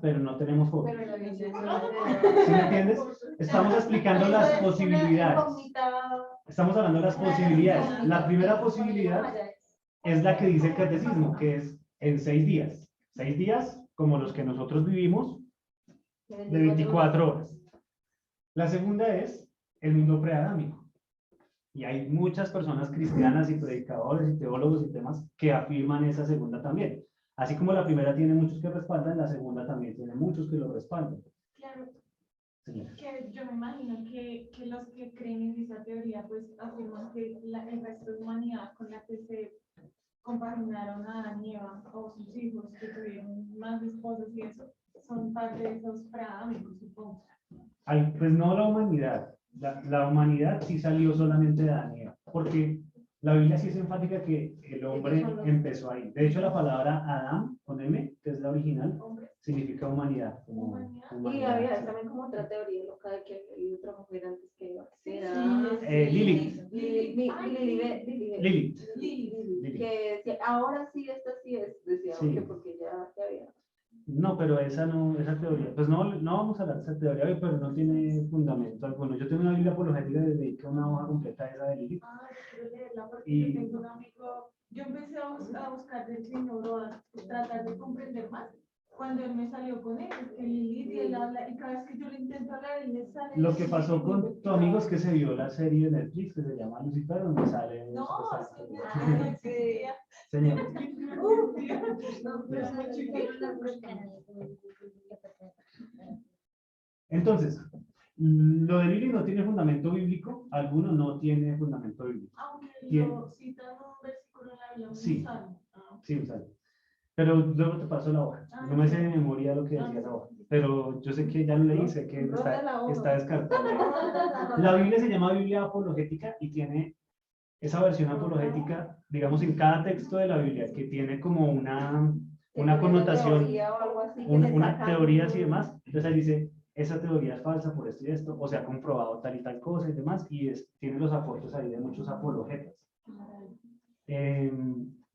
Speaker 1: pero no tenemos fotos. ¿Sí me entiendes? Estamos explicando las posibilidades. Estamos hablando de las posibilidades. La primera posibilidad es la que dice el catecismo, que es en 6 días. 6 días como los que nosotros vivimos, de 24 horas. La segunda es el mundo preadámico. Y hay muchas personas cristianas y predicadores y teólogos y demás que afirman esa segunda también. Así como la primera tiene muchos que respaldan, la segunda también tiene muchos que lo respaldan.
Speaker 6: Claro,
Speaker 1: Señora.
Speaker 6: que yo me imagino que los que creen en esa teoría pues afirman que el resto de humanidad con la que se compaginaron a Adán y Eva o sus hijos que tuvieron más esposas y eso son parte de esos preadámicos, supongo.
Speaker 1: Pues no la humanidad. La humanidad sí salió solamente de Adán y Eva, porque la Biblia sí es enfática que el hombre empezó ahí. De hecho, la palabra Adán, con M, que es la original, significa humanidad.
Speaker 2: Y había también como otra teoría loca de que había otra mujer antes que Eva.
Speaker 1: Lilith.
Speaker 2: Lilith.
Speaker 1: Lilith.
Speaker 2: Que decía, ahora sí, esta sí es, decía,
Speaker 1: Sí.
Speaker 2: que porque ya había.
Speaker 1: No, pero esa teoría, pues no vamos a hablar de esa teoría hoy, pero no tiene fundamento alguno. Yo tengo una Biblia apologética que dedica una hoja completa a esa de Lilith.
Speaker 6: Quiero leerla porque
Speaker 1: Y-
Speaker 6: yo tengo un amigo, yo empecé a buscar de Trino Brodas, tratar de comprender más. Cuando él me salió con él, es que Lilith y él habla, y cada vez que yo le intento hablar, él me sale.
Speaker 1: Lo que pasó con tu amigo es que se vio la serie de Netflix que se llama Lucifer, donde sale...
Speaker 6: No,
Speaker 1: supuestamente- Señor. Entonces, lo de Lilith no tiene fundamento bíblico, alguno no tiene fundamento bíblico.
Speaker 6: Aunque
Speaker 1: Bien.
Speaker 6: lo citan un versículo en la Biblia, un
Speaker 1: Sí.
Speaker 6: salmo.
Speaker 1: Sí, o sea, pero luego te paso la hoja. No me sé de memoria lo que decía esa hoja, pero yo sé que ya lo leí, sé que está descartado. La Biblia se llama Biblia apologética y tiene esa versión apologética, digamos, en cada texto de la Biblia, que tiene como una connotación, una teoría así y demás. Entonces ahí dice, esa teoría es falsa por esto y esto, o se ha comprobado tal y tal cosa y demás, y tiene los aportes ahí de muchos apologetas.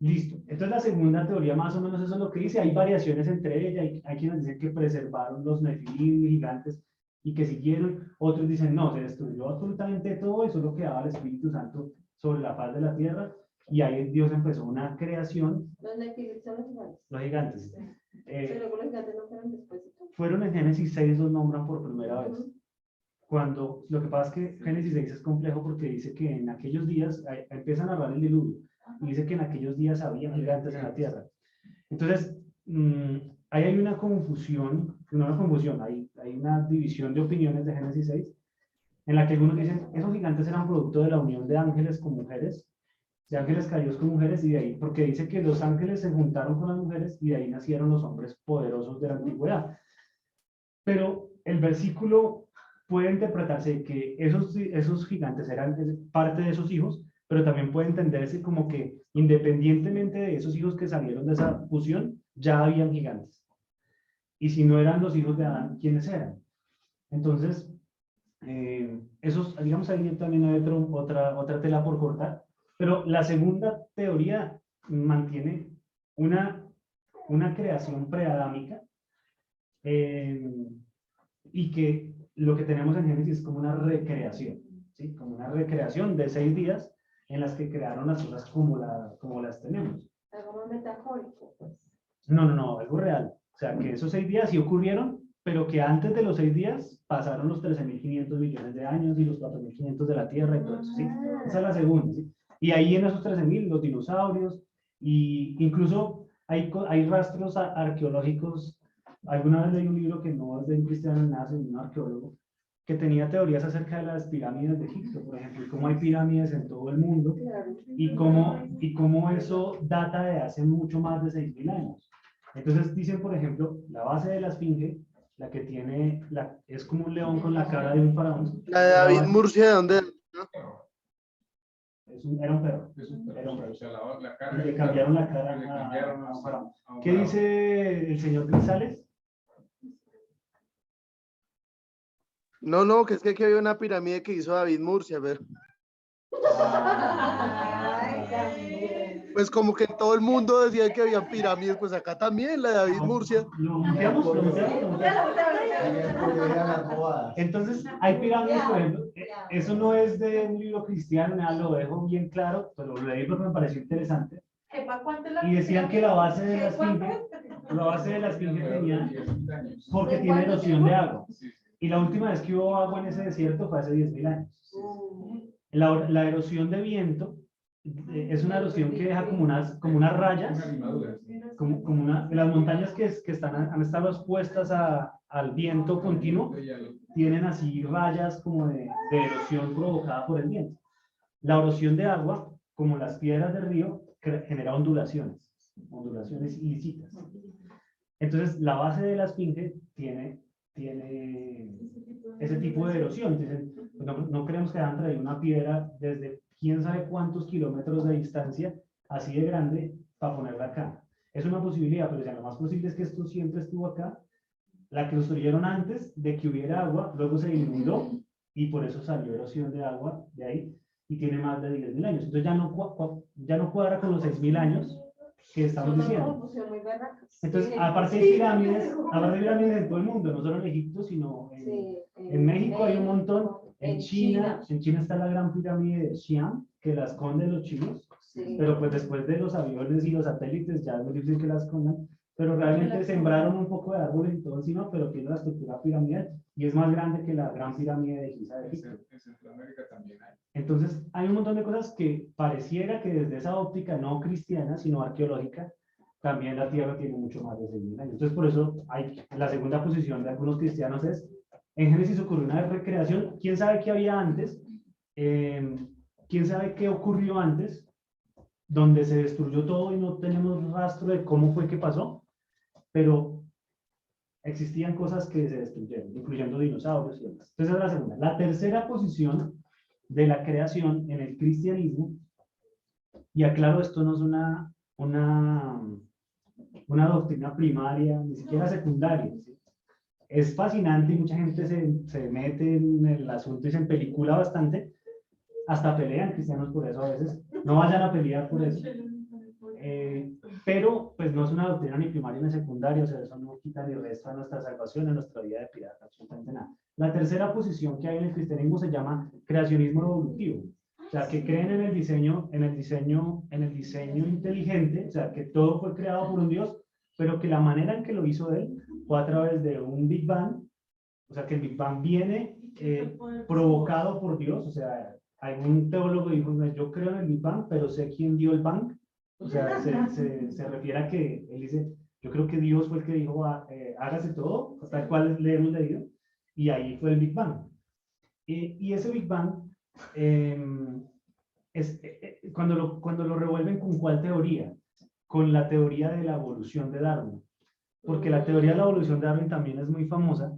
Speaker 1: Listo. Entonces la segunda teoría más o menos eso es lo que dice. Hay variaciones entre ellas. Hay quienes dicen que preservaron los nefilim gigantes y que siguieron. Otros dicen no, se destruyó absolutamente todo y solo quedaba el Espíritu Santo sobre la faz de la tierra. Y ahí Dios empezó una creación.
Speaker 2: Los nefilim son los gigantes.
Speaker 1: Los gigantes.
Speaker 2: Pero los gigantes no fueron después.
Speaker 1: Fueron en Génesis 6, los nombran por primera vez. Cuando, lo que pasa es que Génesis 6 es complejo porque dice que en aquellos días empiezan a narrar el diluvio. y dice que en aquellos días había gigantes en la tierra. Entonces, ahí hay una confusión, no una confusión, hay una división de opiniones de Génesis 6, en la que algunos dicen, esos gigantes eran producto de la unión de ángeles con mujeres, de ángeles caídos con mujeres, y de ahí, porque dice que los ángeles se juntaron con las mujeres, y de ahí nacieron los hombres poderosos de la antigüedad. Pero el versículo puede interpretarse que esos gigantes eran parte de esos hijos, pero también puede entenderse como que independientemente de esos hijos que salieron de esa fusión, ya habían gigantes. Y si no eran los hijos de Adán, ¿quiénes eran? Entonces, esos, digamos, ahí también hay otra tela por cortar, pero la segunda teoría mantiene una creación preadámica, y que lo que tenemos en Génesis es como una recreación, ¿sí? Como una recreación de 6 días en las que crearon las cosas como las tenemos.
Speaker 2: Algo más metafórico, pues.
Speaker 1: No, algo real. O sea, que esos 6 días sí ocurrieron, pero que antes de los 6 días pasaron los 13.500 millones de años y los 4.500 de la Tierra y todo eso, ¿sí? Esa es la segunda, ¿sí? Y ahí en esos 13.000 los dinosaurios, y incluso hay rastros arqueológicos. Alguna vez leí un libro que no es de un cristiano ni nada, sino un arqueólogo, que tenía teorías acerca de las pirámides de Egipto, por ejemplo, y cómo hay pirámides en todo el mundo, y cómo eso data de hace mucho más de 6.000 años. Entonces dicen, por ejemplo, la base de la esfinge, la que tiene, es como un león con la cara de un faraón.
Speaker 9: La de David Murcia, ¿de dónde?
Speaker 1: Era un perro.
Speaker 5: Era un perro. O sea, la cara.
Speaker 1: Le cambiaron la cara a un faraón. ¿Qué dice el señor Grisales?
Speaker 9: No, que es que aquí había una pirámide que hizo David Murcia, a ver. Pues como que todo el mundo decía que había pirámides, pues acá también, la de David Murcia.
Speaker 1: Entonces, hay pirámides, por ejemplo, eso no es de un libro cristiano, nada, lo dejo bien claro, pero lo leí porque me pareció interesante. Y decían que la base de la esfinge tenía, porque tiene erosión de agua. Y la última vez que hubo agua en ese desierto fue hace 10.000 años. La erosión de viento es una erosión que deja como unas rayas, las montañas que han estado expuestas al viento continuo, tienen así rayas como de erosión provocada por el viento. La erosión de agua, como las piedras del río, genera ondulaciones ilícitas. Entonces, la base de la esfinge tiene ese tipo de erosión. Entonces, no creemos que hayan traído una piedra desde quién sabe cuántos kilómetros de distancia, así de grande, para ponerla acá. Es una posibilidad, pero ya lo más posible es que esto siempre estuvo acá. La construyeron antes de que hubiera agua, luego se inundó y por eso salió erosión de agua de ahí y tiene más de 10.000 años. Entonces ya no cuadra con los 6.000 años que estamos diciendo. Entonces, aparte de pirámides en todo el mundo, no solo en Egipto, sino en México hay un montón, en China está la gran pirámide de Xi'an, que la esconden los chinos, pero pues después de los aviones y los satélites ya es muy difícil que la escondan, pero realmente sembraron un poco de árboles y todo encima, pero tiene la estructura piramidal y es más grande que la gran pirámide de Giza de Egipto.
Speaker 5: En Centroamérica también hay.
Speaker 1: Entonces, hay un montón de cosas que pareciera que desde esa óptica no cristiana, sino arqueológica, también la Tierra tiene mucho más de 6.000 años. Entonces, por eso la segunda posición de algunos cristianos es, en Génesis ocurrió una recreación, ¿quién sabe qué había antes? ¿Quién sabe qué ocurrió antes? Donde se destruyó todo y no tenemos rastro de cómo fue que pasó, pero existían cosas que se destruyeron, incluyendo dinosaurios y demás. Entonces, esa es la segunda. La tercera posición de la creación en el cristianismo, y aclaro, esto no es una doctrina primaria, ni siquiera secundaria, ¿sí? Es fascinante y mucha gente se mete en el asunto y se empelicula bastante, hasta pelean cristianos por eso a veces, no vayan a pelear por eso, pero pues no es una doctrina ni primaria ni secundaria, o sea, eso no quita ni resta a nuestra salvación, a nuestra vida de piedad, absolutamente nada. La tercera posición que hay en el cristianismo se llama creacionismo evolutivo, o sea, que creen en el diseño inteligente, o sea, que todo fue creado por un Dios, pero que la manera en que lo hizo él fue a través de un Big Bang, o sea, que el Big Bang viene provocado por Dios, o sea, hay un teólogo que dijo, "No, yo creo en el Big Bang, pero sé quién dio el Bang". O sea, se refiere a que él dice, yo creo que Dios fue el que dijo, hágase todo, tal cual le hemos leído, y ahí fue el Big Bang. Y ese Big Bang, cuando lo revuelven con ¿cuál teoría? Con la teoría de la evolución de Darwin. Porque la teoría de la evolución de Darwin también es muy famosa,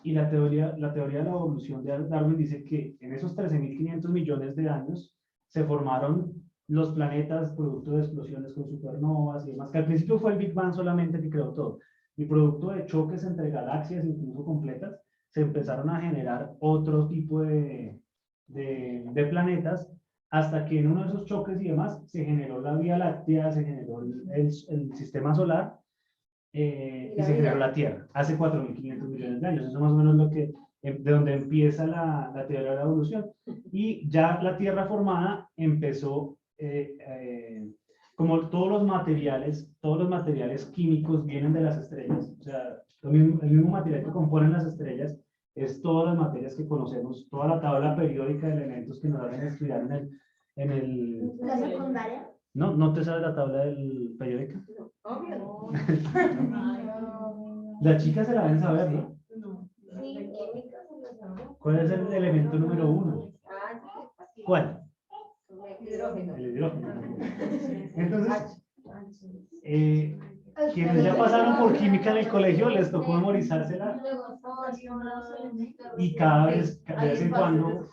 Speaker 1: y la teoría de la evolución de Darwin dice que en esos 13.500 millones de años se formaron los planetas producto de explosiones con supernovas y demás, que al principio fue el Big Bang solamente que creó todo, y producto de choques entre galaxias incluso completas, se empezaron a generar otro tipo de planetas, hasta que en uno de esos choques y demás se generó la Vía Láctea, se generó el sistema solar, y se generó la Tierra hace 4.500 millones de años. Eso más o menos lo que, de donde empieza la teoría de la evolución. Y ya la Tierra formada empezó, como todos los materiales químicos vienen de las estrellas. O sea, el mismo material que componen las estrellas es todas las materias que conocemos, toda la tabla periódica de elementos que nos hacen estudiar en el...
Speaker 8: ¿La secundaria?
Speaker 1: ¿No? ¿No te sabes la tabla del periódica?
Speaker 2: Obvio.
Speaker 1: Las chicas se la deben saber, ¿no?
Speaker 2: Sí, química se lo sabe.
Speaker 1: ¿Cuál es el elemento número 1?
Speaker 2: Sí.
Speaker 1: ¿Cuál?
Speaker 2: El hidrógeno.
Speaker 1: El hidrógeno. Entonces, quienes ya pasaron por química en el colegio les tocó memorizársela, y cada vez, de vez en cuando,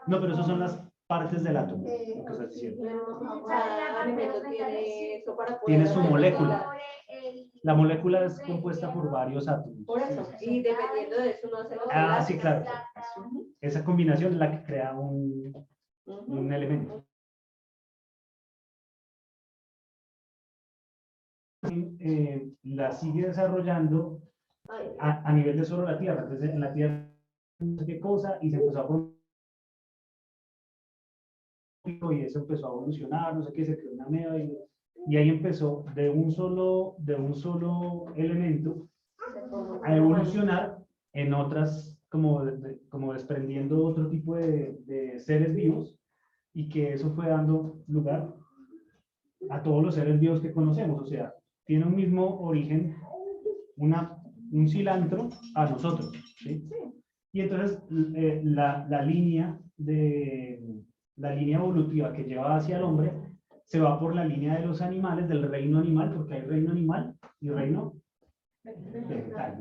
Speaker 1: no, pero eso son las partes del átomo, lo que estás diciendo. Tiene su molécula. La molécula es compuesta por varios átomos.
Speaker 2: Por eso, y dependiendo de eso no hace los
Speaker 1: Sí, claro. Esa combinación es la que crea un elemento. La sigue desarrollando a nivel de solo la Tierra. Entonces, en la Tierra, no sé qué cosa, y se empezó a poner, y eso empezó a evolucionar, no sé qué, se creó una ameba, y ahí empezó de un solo elemento a evolucionar en otras, como desprendiendo otro tipo de seres vivos, y que eso fue dando lugar a todos los seres vivos que conocemos. O sea, tiene un mismo origen, un cilantro a nosotros, ¿sí? Y entonces la línea evolutiva que lleva hacia el hombre se va por la línea de los animales, del reino animal, porque hay reino animal y reino vegetal.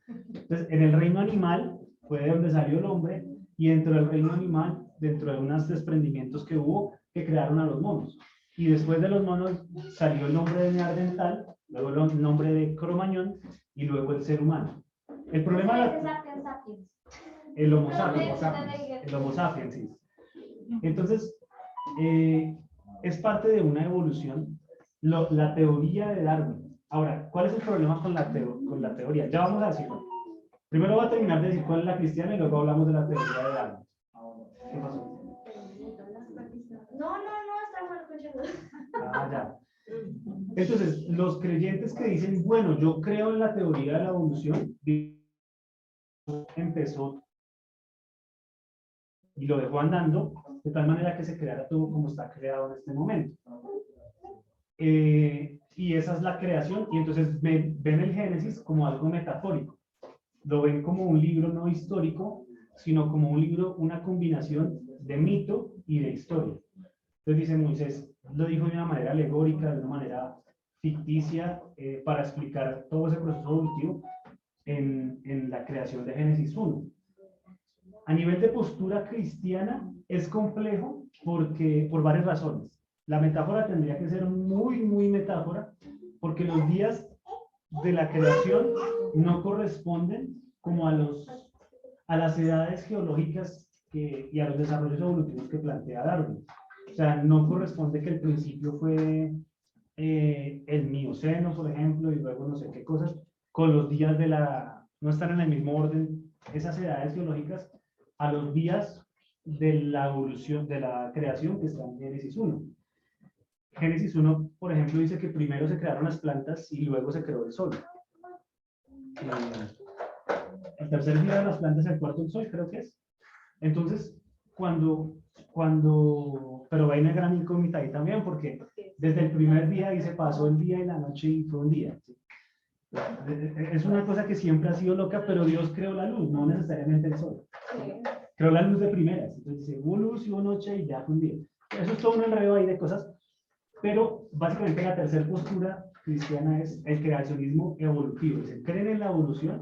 Speaker 1: Entonces, en el reino animal fue de donde salió el hombre, y dentro del reino animal, dentro de unos desprendimientos que hubo, que crearon a los monos. Y después de los monos salió el nombre de neandertal, luego el nombre de cromañón, y luego el ser humano. El problema es el Homo sapiens. El Homo sapiens, sí. Entonces, es parte de una evolución, la teoría de Darwin. Ahora, ¿cuál es el problema con la teoría? Ya vamos a decirlo. Primero voy a terminar de decir cuál es la cristiana, y luego hablamos de la teoría de Darwin. ¿Qué pasó?
Speaker 8: No, estamos escuchando.
Speaker 1: Ya. Entonces, los creyentes que dicen, bueno, yo creo en la teoría de la evolución, empezó y lo dejó andando de tal manera que se creara todo como está creado en este momento. Y esa es la creación, y entonces ven el Génesis como algo metafórico. Lo ven como un libro no histórico, sino como un libro, una combinación de mito y de historia. Entonces dice Moisés, lo dijo de una manera alegórica, de una manera ficticia, para explicar todo ese proceso evolutivo en la creación de Génesis 1. A nivel de postura cristiana es complejo por varias razones. La metáfora tendría que ser muy, muy metáfora, porque los días de la creación no corresponden como a las edades geológicas y a los desarrollos evolutivos que plantea Darwin. O sea, no corresponde que el principio fue el Mioceno, por ejemplo, y luego no sé qué cosas, con los días no están en el mismo orden esas edades geológicas a los días de la evolución, de la creación que está en Génesis 1. Génesis 1, por ejemplo, dice que primero se crearon las plantas y luego se creó el sol. el tercer día de las plantas, el cuarto el sol, creo que es. Entonces, pero hay una gran incógnita ahí también, porque desde el primer día ahí se pasó el día y la noche y fue un día. ¿Sí? Es una cosa que siempre ha sido loca, pero Dios creó la luz, no necesariamente el sol. Creó la luz de primeras. Entonces dice, hubo luz y hubo noche y ya fue un día. Eso es todo un enredo ahí de cosas, pero básicamente la tercera postura cristiana es el creacionismo evolutivo. Es decir, creen en la evolución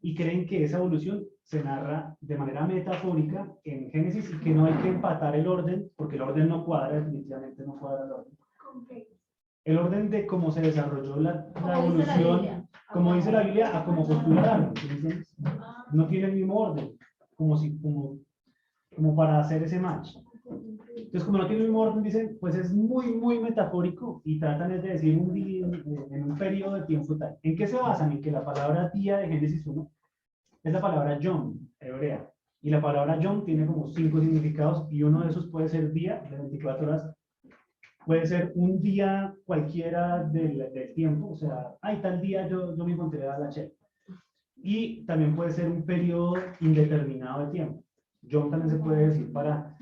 Speaker 1: y creen que esa evolución se narra de manera metafórica en Génesis y que no hay que empatar el orden, porque el orden no cuadra, definitivamente no cuadra el orden. El orden de cómo se desarrolló la evolución, como dice la Biblia, a como postula Darwin. ¿Sí? No tiene el mismo orden, como para hacer ese match. Entonces, como no tiene el mismo orden, dicen, pues es muy, muy metafórico y tratan de decir un día en un periodo de tiempo tal. ¿En qué se basan? En que la palabra día de Génesis 1 es la palabra yom, hebrea. Y la palabra yom tiene como 5 significados y uno de esos puede ser día de 24 horas. Puede ser un día cualquiera del tiempo, o sea, tal día yo me encontré a la chef. Y también puede ser un periodo indeterminado de tiempo. Yom también se puede decir para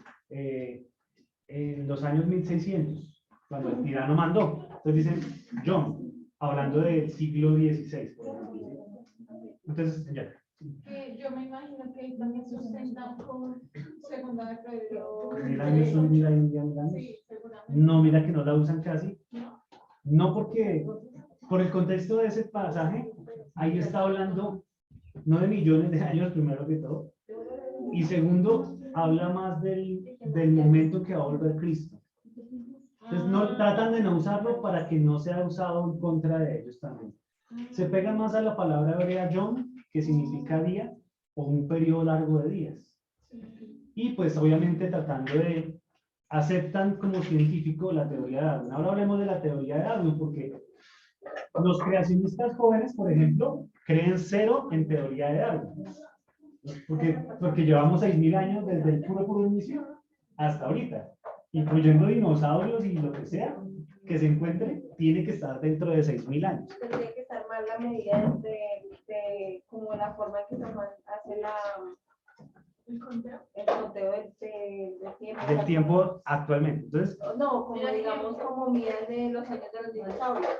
Speaker 1: en los años 1600, cuando el tirano mandó. Entonces dicen Yom, hablando del siglo XVI. Entonces, ya.
Speaker 6: Yo me imagino que también sustentan con segunda de Pedro.
Speaker 1: 1000 años son 1000 años.
Speaker 6: Sí, seguramente.
Speaker 1: No, mira que no la usan casi. No porque, por el contexto de ese pasaje, ahí está hablando no de millones de años, primero que todo. Y segundo, habla más del momento que va a volver Cristo. Entonces, no, tratan de no usarlo para que no sea usado en contra de ellos también. Se pega más a la palabra hebrea yom, que significa día, o un periodo largo de días. Y pues obviamente tratando de, aceptan como científico la teoría de Darwin. Ahora hablemos de la teoría de Darwin, porque los creacionistas jóvenes, por ejemplo, creen cero en teoría de Darwin. Porque llevamos 6000 años desde el puro inicio hasta ahorita, incluyendo dinosaurios y lo que sea que se encuentre, tiene que estar dentro de 6000 años.
Speaker 2: Tendría que estar mal la medida de como la forma en que se hace el conteo del tiempo.
Speaker 1: Del tiempo actualmente. Entonces,
Speaker 2: no, como digamos, como miden de los años de los dinosaurios.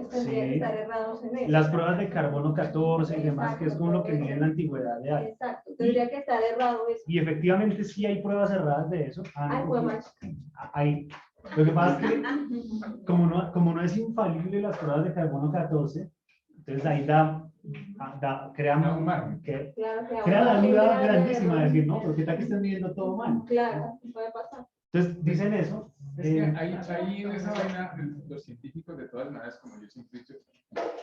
Speaker 2: Tendría que estar errados en eso.
Speaker 1: Las pruebas de carbono 14 y demás, que es como lo que mide la antigüedad de algo.
Speaker 2: Exacto, tendría que estar errado eso.
Speaker 1: Y efectivamente sí hay pruebas erradas de eso. Hay. Lo que pasa es que, como no es infalible las pruebas de carbono 14, entonces ahí crea la duda grandísima de decir, no, pero ¿qué tal que estén midiendo todo mal?
Speaker 2: Claro, puede pasar.
Speaker 1: Entonces dicen eso.
Speaker 5: Es que ahí en esa vaina, los científicos de todas maneras, como yo siempre he dicho,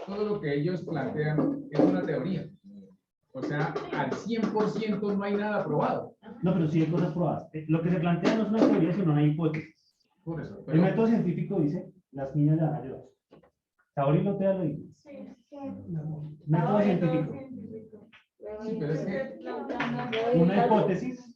Speaker 5: todo lo que ellos plantean es una teoría. O sea, al 100% no hay nada probado.
Speaker 1: No, pero sí hay cosas probadas. Lo que se plantea no es una teoría, sino una hipótesis.
Speaker 5: Por eso.
Speaker 1: El método científico dice, las niñas le van a ayudar. Saori no te da lo dice.
Speaker 6: Sí.
Speaker 1: Método científico.
Speaker 5: Sí, pero es que
Speaker 1: Una hipótesis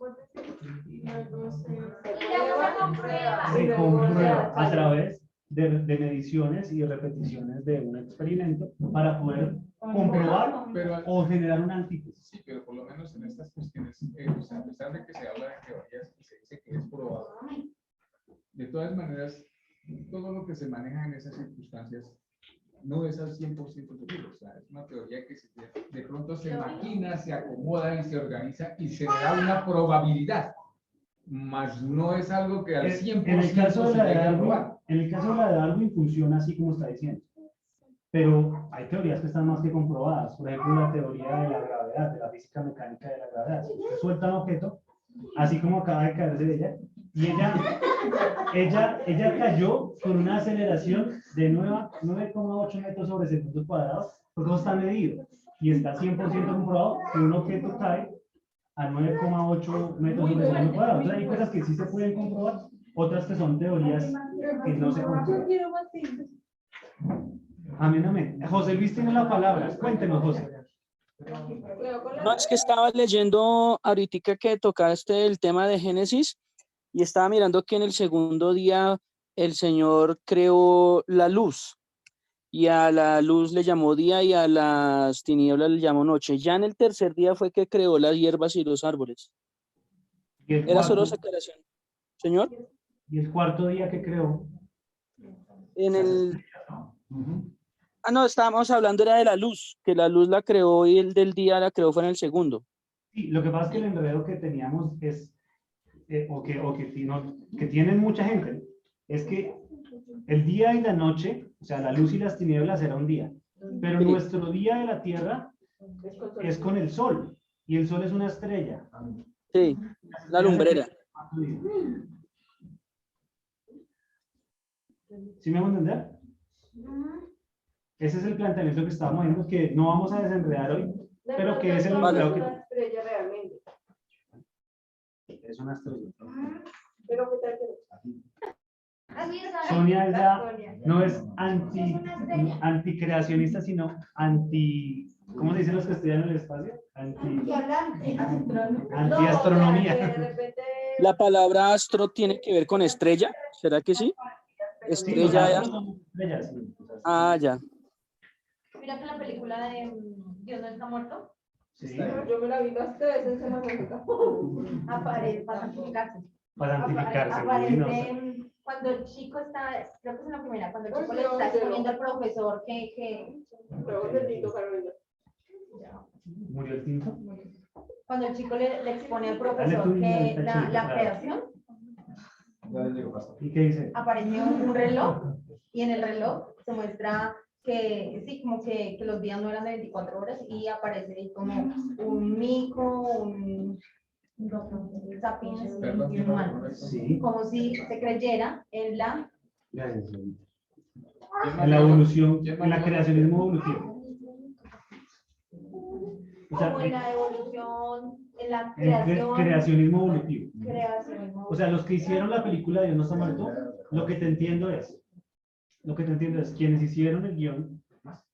Speaker 1: se comprueba a través de mediciones y repeticiones de un experimento para poder comprobar o generar una antítesis.
Speaker 5: Sí, pero por lo menos en estas cuestiones, o sea, a pesar de que se habla de teorías y se dice que es probado, de todas maneras, todo lo que se maneja en esas circunstancias no es al 100% seguro. O sea, es una teoría que de pronto se maquina, se acomoda y se organiza y se da una probabilidad, mas no es algo que al 100%
Speaker 1: en el caso de la de Darwin,
Speaker 5: probar.
Speaker 1: en el caso de la de Darwin funciona así como está diciendo. Pero hay teorías que están más que comprobadas. Por ejemplo, la teoría de la gravedad, de la física mecánica de la gravedad. Si usted suelta un objeto, así como acaba de caerse de ella, y ella cayó con una aceleración de 9,8 metros sobre segundos cuadrados, porque eso está medido. Y está 100% comprobado que un objeto cae a 9,8 metros sobre segundos cuadrados. Entonces hay cosas que sí se pueden comprobar, otras que son teorías que no se comprueban. Amén, amén. José Luis tiene la palabra. Cuéntenos, José.
Speaker 3: No, es que estaba leyendo ahorita que tocaste el tema de Génesis y estaba mirando que en el segundo día el Señor creó la luz. y a la luz le llamó día y a las tinieblas le llamó noche. Ya en el tercer día fue que creó las hierbas y los árboles.
Speaker 1: Y el
Speaker 3: Era solo
Speaker 1: cuarto,
Speaker 3: esa creación. Señor,
Speaker 1: y el cuarto día que creó.
Speaker 3: en
Speaker 1: las
Speaker 3: el...
Speaker 1: estrellas, ¿no? Ujú.
Speaker 3: Ah, no, estábamos hablando era de la luz, que la luz la creó y el del día la creó fue en el segundo.
Speaker 1: Sí, lo que pasa es que el enredo que teníamos es, que tienen mucha gente, es que el día y la noche, o sea, la luz y las tinieblas era un día, pero
Speaker 3: Sí.
Speaker 1: nuestro día de la tierra es con el sol, y el sol es una estrella.
Speaker 3: Sí, la lumbrera.
Speaker 1: ¿Sí me hago entender? Ese es el planteamiento que estábamos viendo, que no vamos a desenredar hoy, pero que es el enredo que...
Speaker 2: estrella realmente.
Speaker 1: Es una estrella.
Speaker 2: Pero ¿qué tal que
Speaker 1: Sonia es no es anticreacionista, sino ¿cómo se dicen los que estudian el espacio? Antiastronomía.
Speaker 3: La palabra astro tiene que ver con estrella, ¿será que sí?
Speaker 1: Sí, los
Speaker 3: Estrella.
Speaker 1: astros son estrellas, sí.
Speaker 3: Ah, ya.
Speaker 6: Mira que la película de Dios no está muerto.
Speaker 1: Sí,
Speaker 2: yo me la vi las tres en Semana Santa.
Speaker 6: Aparece para santificarse.
Speaker 1: para santificarse.
Speaker 6: Aparece cuando el chico está, creo que es en la primera, cuando el chico le está exponiendo al profesor que
Speaker 2: Luego del Tito Carolina.
Speaker 1: ¿Murió el tinto?
Speaker 6: cuando el chico le expone al
Speaker 1: Dale
Speaker 6: profesor
Speaker 1: tú,
Speaker 6: que
Speaker 1: Nacha,
Speaker 6: la
Speaker 1: claro.
Speaker 6: creación,
Speaker 1: ¿Y qué dice?
Speaker 6: aparece un reloj y en el reloj se muestra que sí, como que los días no eran de 24 horas y aparece ahí como un mico, un sapín y un humano.
Speaker 1: Sí.
Speaker 6: Como si se creyera en la
Speaker 1: Gracias. En la evolución, en la creacionismo evolutivo. O sea,
Speaker 6: como en la evolución, en la
Speaker 1: en el
Speaker 6: creación.
Speaker 1: creacionismo evolutivo.
Speaker 6: Creacionismo.
Speaker 1: O sea, los que hicieron la película de Dios no está muerto, lo que te entiendo es, quienes hicieron el guión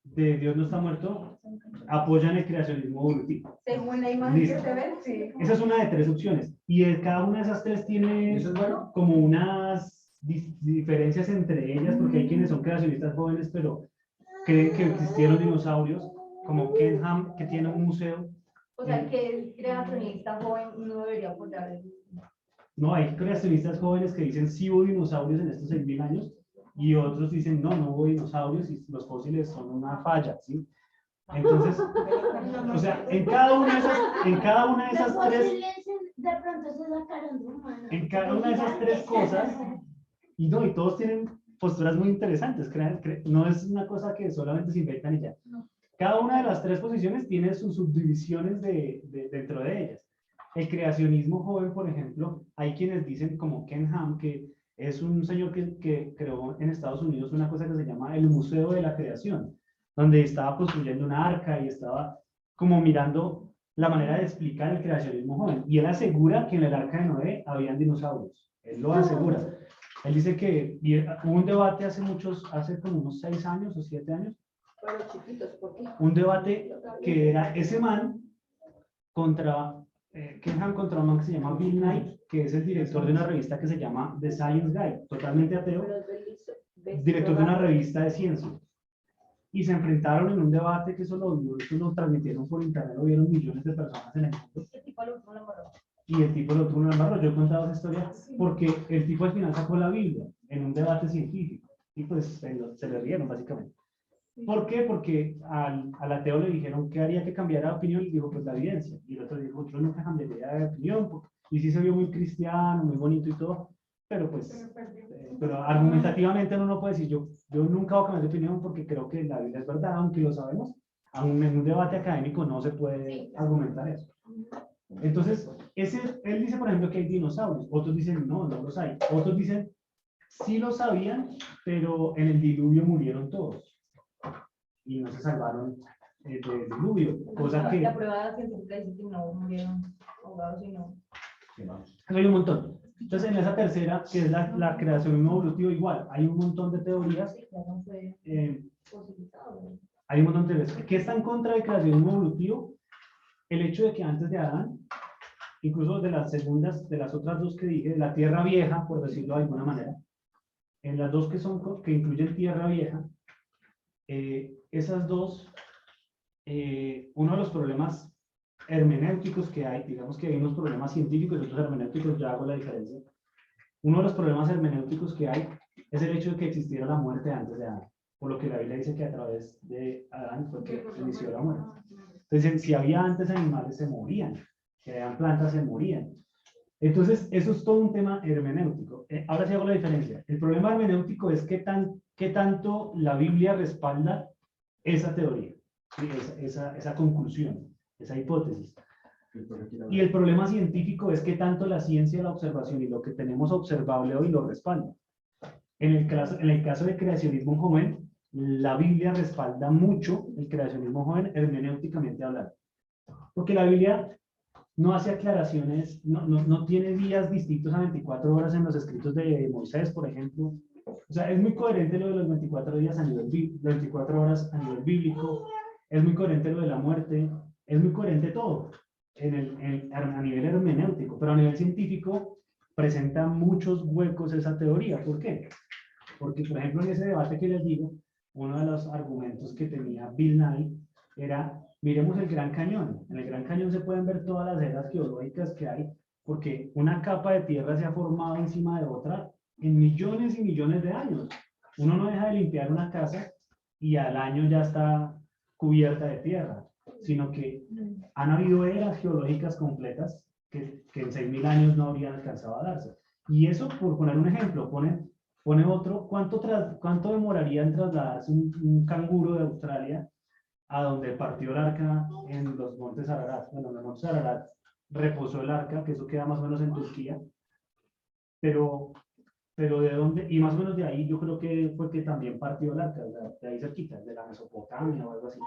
Speaker 1: de Dios no está muerto, apoyan el creacionismo evolutivo.
Speaker 6: Según la imagen
Speaker 1: Listo.
Speaker 6: que se ve, sí.
Speaker 1: Esa es una de tres opciones. Y cada una de esas tres tiene
Speaker 4: ¿Eso es bueno?
Speaker 1: como unas diferencias entre ellas, porque hay quienes son creacionistas jóvenes, pero creen que existieron dinosaurios, como Ken Ham, que tiene un museo.
Speaker 6: O sea, que el creacionista joven no debería apoyar el...
Speaker 1: No, hay creacionistas jóvenes que dicen sí hubo dinosaurios en estos 6.000 años, y otros dicen no hubo dinosaurios y los fósiles son una falla, ¿sí? Entonces, o sea, en cada una de esas
Speaker 8: Los
Speaker 1: tres,
Speaker 8: fósiles de pronto se sacaron de humanos.
Speaker 1: en cada una de esas tres cosas, y todos tienen posturas muy interesantes, no es una cosa que solamente se inventan y ya. Cada una de las tres posiciones tiene sus subdivisiones dentro de ellas. El creacionismo joven, por ejemplo, hay quienes dicen, como Ken Ham, que es un señor que creó en Estados Unidos una cosa que se llama el Museo de la Creación, donde estaba construyendo una arca y estaba como mirando la manera de explicar el creacionismo joven. Y él asegura que en el arca de Noé habían dinosaurios. Él lo asegura. Él dice que hubo un debate hace como unos 6 años o 7 años,
Speaker 2: Bueno, chiquitos, ¿por qué?
Speaker 1: un debate que era ese man contra Ken Ham contra un man que se llama Bill Knight, que es el director de una revista que se llama The Science Guy, totalmente ateo, director de una revista de ciencia. Y se enfrentaron en un debate que eso lo transmitieron por internet, lo vieron millones de personas en el mundo.
Speaker 6: ¿Qué tipo de lo embarró?
Speaker 1: Y el tipo lo tuvo en el barro. Yo he contado esa historia porque el tipo al final sacó la Biblia en un debate científico. Y pues se le rieron, básicamente. ¿Por qué? Porque al ateo le dijeron que haría que cambiara de opinión y dijo, pues la evidencia. Y el otro dijo, yo nunca cambiaría de opinión. Y sí se vio muy cristiano, muy bonito y todo, pero pues, pero argumentativamente uno no puede decir, yo nunca voy a cambiar de opinión porque creo que la Biblia es verdad, aunque lo sabemos. Aún en un debate académico no se puede argumentar eso. Entonces, él dice, por ejemplo, que hay dinosaurios. Otros dicen, no los hay. Otros dicen, sí lo sabían, pero en el diluvio murieron todos. Y no se salvaron del diluvio. Cosa que...
Speaker 6: La prueba científica dice que no murieron ahogados, sino...
Speaker 1: Hay un montón. Entonces, en esa tercera, que es la creación evolutiva, igual, hay un montón de teorías. Hay un montón de teorías. ¿Qué está en contra del creacionismo evolutivo? El hecho de que antes de Adán, incluso de las otras dos que dije, de la tierra vieja, por decirlo de alguna manera, en las dos que incluyen tierra vieja, esas dos, uno de los problemas hermenéuticos que hay, digamos que hay unos problemas científicos y otros hermenéuticos, ya hago la diferencia. Uno de los problemas hermenéuticos que hay es el hecho de que existiera la muerte antes de Adán, por lo que la Biblia dice que a través de Adán fue que inició la muerte. Entonces, si había antes animales, se morían, si había plantas, se morían. Entonces, eso es todo un tema hermenéutico. Ahora sí hago la diferencia. El problema hermenéutico es qué tanto la Biblia respalda esa teoría, ¿sí? esa conclusión, esa hipótesis. Y el problema científico es qué tanto la ciencia, la observación y lo que tenemos observable hoy lo respalda. En el caso de creacionismo joven, la Biblia respalda mucho el creacionismo joven hermenéuticamente hablando. Porque la Biblia no hace aclaraciones, no tiene días distintos a 24 horas en los escritos de Moisés, por ejemplo. O sea, es muy coherente lo de los 24 días a nivel 24 horas a nivel bíblico, es muy coherente lo de la muerte, es muy coherente todo a nivel hermenéutico, pero a nivel científico presenta muchos huecos esa teoría. ¿Por qué? Porque, por ejemplo, en ese debate que les digo, uno de los argumentos que tenía Bill Nye era: miremos el Gran Cañón. En el Gran Cañón se pueden ver todas las eras geológicas que hay, porque una capa de tierra se ha formado encima de otra en millones y millones de años. Uno no deja de limpiar una casa y al año ya está cubierta de tierra, sino que han habido eras geológicas completas que en 6.000 años no habrían alcanzado a darse. Y eso, por poner un ejemplo, pone otro: ¿cuánto demoraría en trasladarse un canguro de Australia a donde partió el arca en los montes Ararat? Bueno, en los montes Ararat reposó el arca, que eso queda más o menos en Turquía, pero de dónde, y más o menos de ahí yo creo que fue que también partió el arca, de ahí cerquita, de la Mesopotamia o algo así.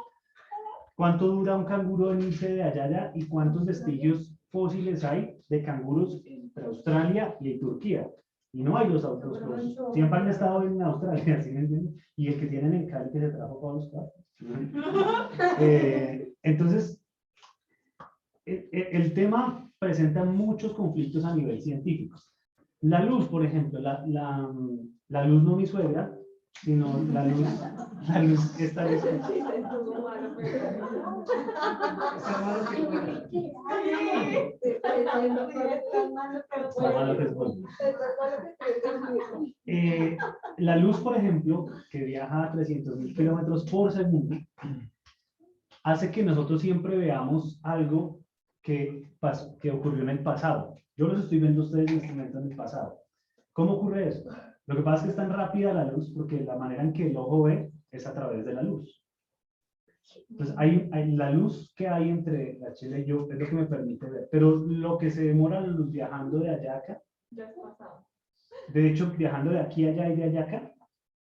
Speaker 1: ¿Cuánto dura un canguro en irse de allá allá y cuántos vestigios fósiles hay de canguros entre Australia y Turquía? Y no hay los siempre han estado en Australia, ¿sí me entienden? Y el que tienen en Cali que se trajo para los cuatro. Entonces, el tema presenta muchos conflictos a nivel científico. La luz, por ejemplo, la luz no mi suegra, sino la luz esta vez. La luz, por ejemplo, que viaja a 300.000 kilómetros por segundo, hace que nosotros siempre veamos algo que ocurrió en el pasado. Yo los estoy viendo a ustedes en este momento en el pasado. ¿Cómo ocurre eso? Lo que pasa es que es tan rápida la luz porque la manera en que el ojo ve es a través de la luz. Entonces, hay la luz que hay entre la chela y yo es lo que me permite ver. Pero lo que se demora la luz viajando de allá a acá,
Speaker 6: Ya es pasado.
Speaker 1: de hecho, viajando de aquí a allá y de allá a acá,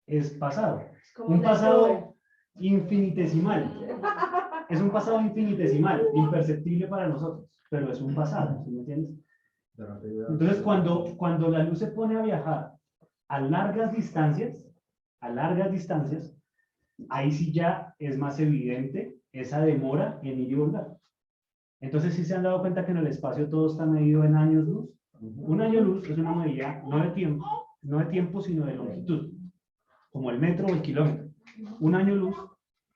Speaker 1: es pasado.
Speaker 2: como
Speaker 1: Un
Speaker 2: una
Speaker 1: pasado infinitesimal. Es un pasado infinitesimal, imperceptible para nosotros, pero es un pasado, ¿sí me entiendes? Entonces, cuando la luz se pone a viajar a largas distancias, ahí sí ya es más evidente esa demora en ir y volver. Entonces, sí se han dado cuenta que en el espacio todo está medido en años luz. Un año luz es una medida no de tiempo, sino de longitud, como el metro o el kilómetro. Un año luz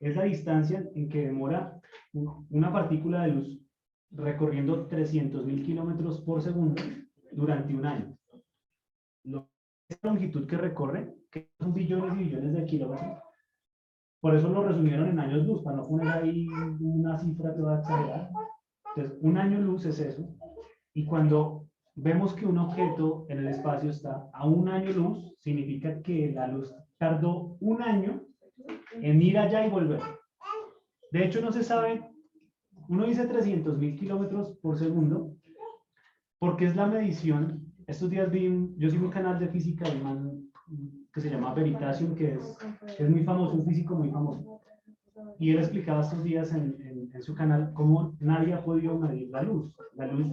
Speaker 1: es la distancia en que demora una partícula de luz recorriendo 300.000 kilómetros por segundo durante un año. Esa longitud que recorre, que son billones y billones de kilómetros, por eso lo resumieron en años luz, para no poner ahí una cifra toda exagerada. Entonces, un año luz es eso, y cuando vemos que un objeto en el espacio está a un año luz, significa que la luz tardó un año en ir allá y volver. De hecho, no se sabe, uno dice 300.000 kilómetros por segundo, porque es la medición. Estos días yo sigo un canal de física de un man que se llama Veritasium, que es muy famoso, un físico muy famoso. Y él explicaba estos días en su canal cómo nadie ha podido medir la luz. La luz,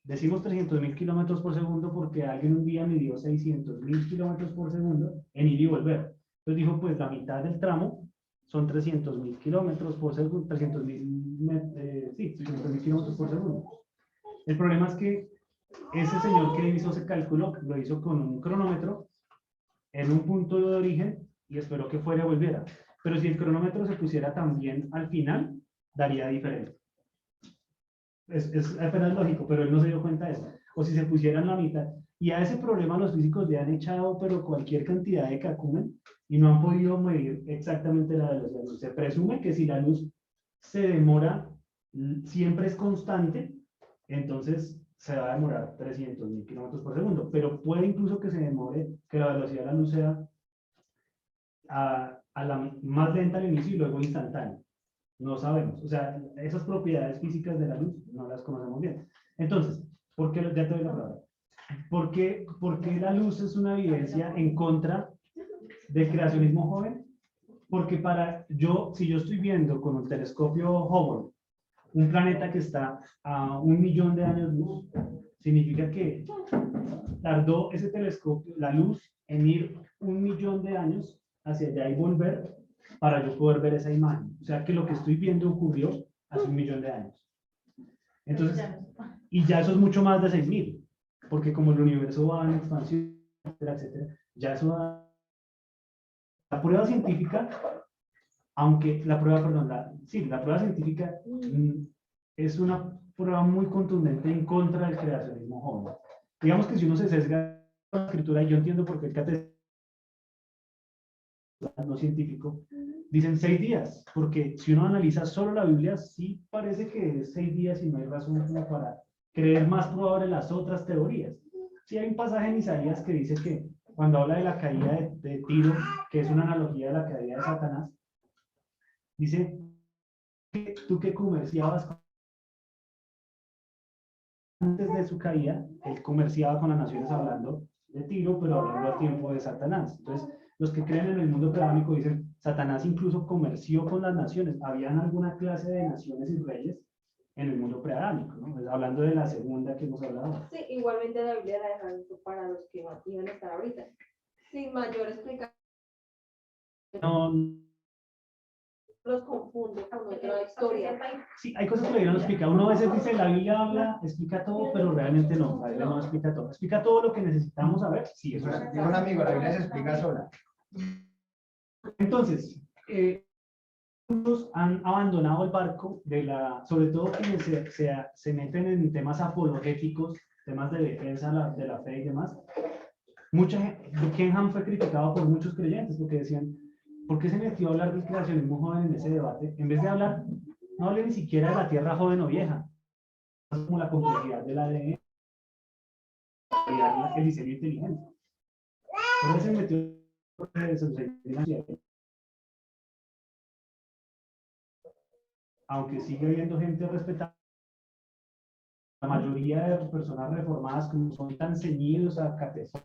Speaker 1: decimos 300.000 kilómetros por segundo porque alguien un día midió 600.000 kilómetros por segundo en ir y volver. Entonces dijo, pues la mitad del tramo son 300.000 kilómetros por segundo, 300.000 kilómetros por segundo. El problema es que ese señor que hizo ese cálculo lo hizo con un cronómetro en un punto de origen y esperó que fuera y volviera. pero si el cronómetro se pusiera también al final, daría diferente. Es apenas lógico, pero él no se dio cuenta de eso. O si se pusiera en la mitad. Y a ese problema los físicos le han echado pero cualquier cantidad de cacumen y no han podido medir exactamente la velocidad de la luz. Se presume que si la luz se demora, siempre es constante, entonces se va a demorar 300.000 kilómetros por segundo, pero puede incluso que se demore, que la velocidad de la luz sea a la más lenta al inicio y luego instantánea. No sabemos, o sea, esas propiedades físicas de la luz no las conocemos bien. Entonces, ¿por qué, ya te doy la palabra? ¿Por qué la luz es una evidencia en contra del creacionismo joven? Porque si yo estoy viendo con un telescopio Hubble un planeta que está a 1.000.000 de años luz, significa que tardó ese telescopio, la luz, en ir 1.000.000 de años hacia allá y volver para yo poder ver esa imagen. O sea que lo que estoy viendo ocurrió hace 1.000.000 de años. Entonces, y ya eso es mucho más de 6.000, porque como el universo va en expansión, etcétera, etcétera, ya eso va. La prueba científica, aunque la prueba, perdón, la prueba científica es una prueba muy contundente en contra del creacionismo joven. Digamos que si uno se sesga la escritura, y yo entiendo por qué el catecismo no científico, dicen 6 días, porque si uno analiza solo la Biblia, sí parece que es 6 días y no hay razón como para creer más probable las otras teorías. Sí hay un pasaje en Isaías que dice que cuando habla de la caída de Tiro, que es una analogía de la caída de Satanás, dice que tú que comerciabas antes de su caída, él comerciaba con las naciones hablando de Tiro, pero hablando a tiempo de Satanás. Entonces, los que creen en el mundo predánico dicen, Satanás incluso comerció con las naciones. Habían alguna clase de naciones y reyes en el mundo predánico, ¿no? Pues hablando de la segunda que hemos hablado.
Speaker 2: Sí, igualmente la Biblia la dejan para los que iban a estar ahorita. Sin mayor explicación.
Speaker 1: No,
Speaker 2: Los confunde con otra historia.
Speaker 1: sí, hay cosas que la Biblia no explica. Uno a veces dice, la Biblia habla, explica todo, pero realmente no. La Biblia no explica todo. ¿Explica todo lo que necesitamos saber? Sí, eso es.
Speaker 4: Digo un amigo, la Biblia se explica sola.
Speaker 1: Entonces, muchos han abandonado el barco sobre todo quienes se meten en temas apologéticos, temas de defensa de la fe y demás. Ken Ham fue criticado por muchos creyentes porque decían, ¿por qué se metió a hablar del creacionismo joven en ese debate? En vez de hablar, no hable ni siquiera de la tierra joven o vieja, es como la complejidad del ADN, el diseño inteligente. Pero se metió aunque sigue habiendo gente respetada, la mayoría de personas reformadas, como son tan ceñidos a catecismo,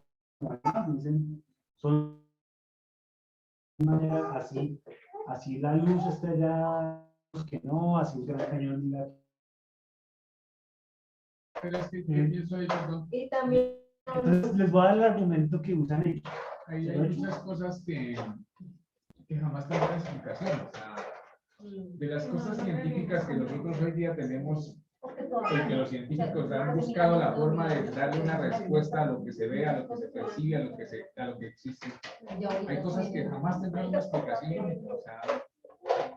Speaker 1: dicen, son de manera así la luz está ya, que no, así el gran cañón diga.
Speaker 5: Pero es que pienso ahí, perdón.
Speaker 2: Y también.
Speaker 1: Entonces les voy a dar el argumento que usan ellos.
Speaker 5: Hay muchas cosas que jamás tendrán explicación. O sea, de las cosas científicas que nosotros hoy día tenemos, que los científicos han buscado la forma de darle una respuesta a lo que se ve, a lo que se percibe, a lo que existe. Hay cosas que jamás tendrán una explicación. O sea,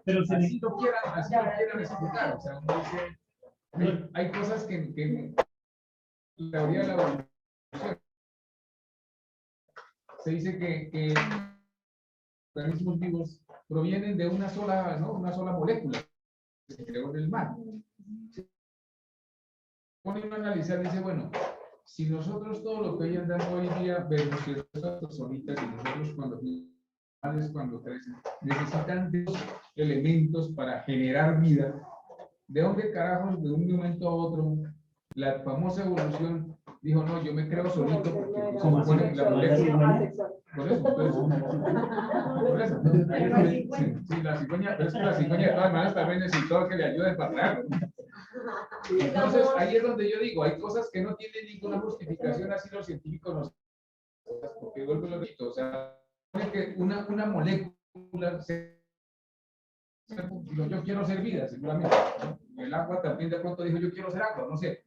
Speaker 1: pero
Speaker 5: así lo quieran explicar. O sea, uno dice, hay cosas que la teoría de la evolución se dice que los organismos vivos provienen de una sola molécula que se creó en el mar. Pone uno a analizar y dice, bueno, si nosotros todo lo que hoy andamos hoy día vemos que estas personitas y nosotros cuando crecen necesitan de elementos para generar vida, ¿de dónde carajos de un momento a otro la famosa evolución dijo, no, yo me creo solito porque se supone que la molécula... Por eso, ahí es donde, sí, la cigüeña, pero es que la cigüeña de todas maneras también necesitó que le ayuden para traerlo. Entonces, ahí es donde yo digo, hay cosas que no tienen ninguna justificación, así los científicos nos... Porque vuelvo a lo repito, o sea, que una molécula yo quiero ser vida, seguramente. El agua también de pronto dijo, yo quiero ser agua, no sé.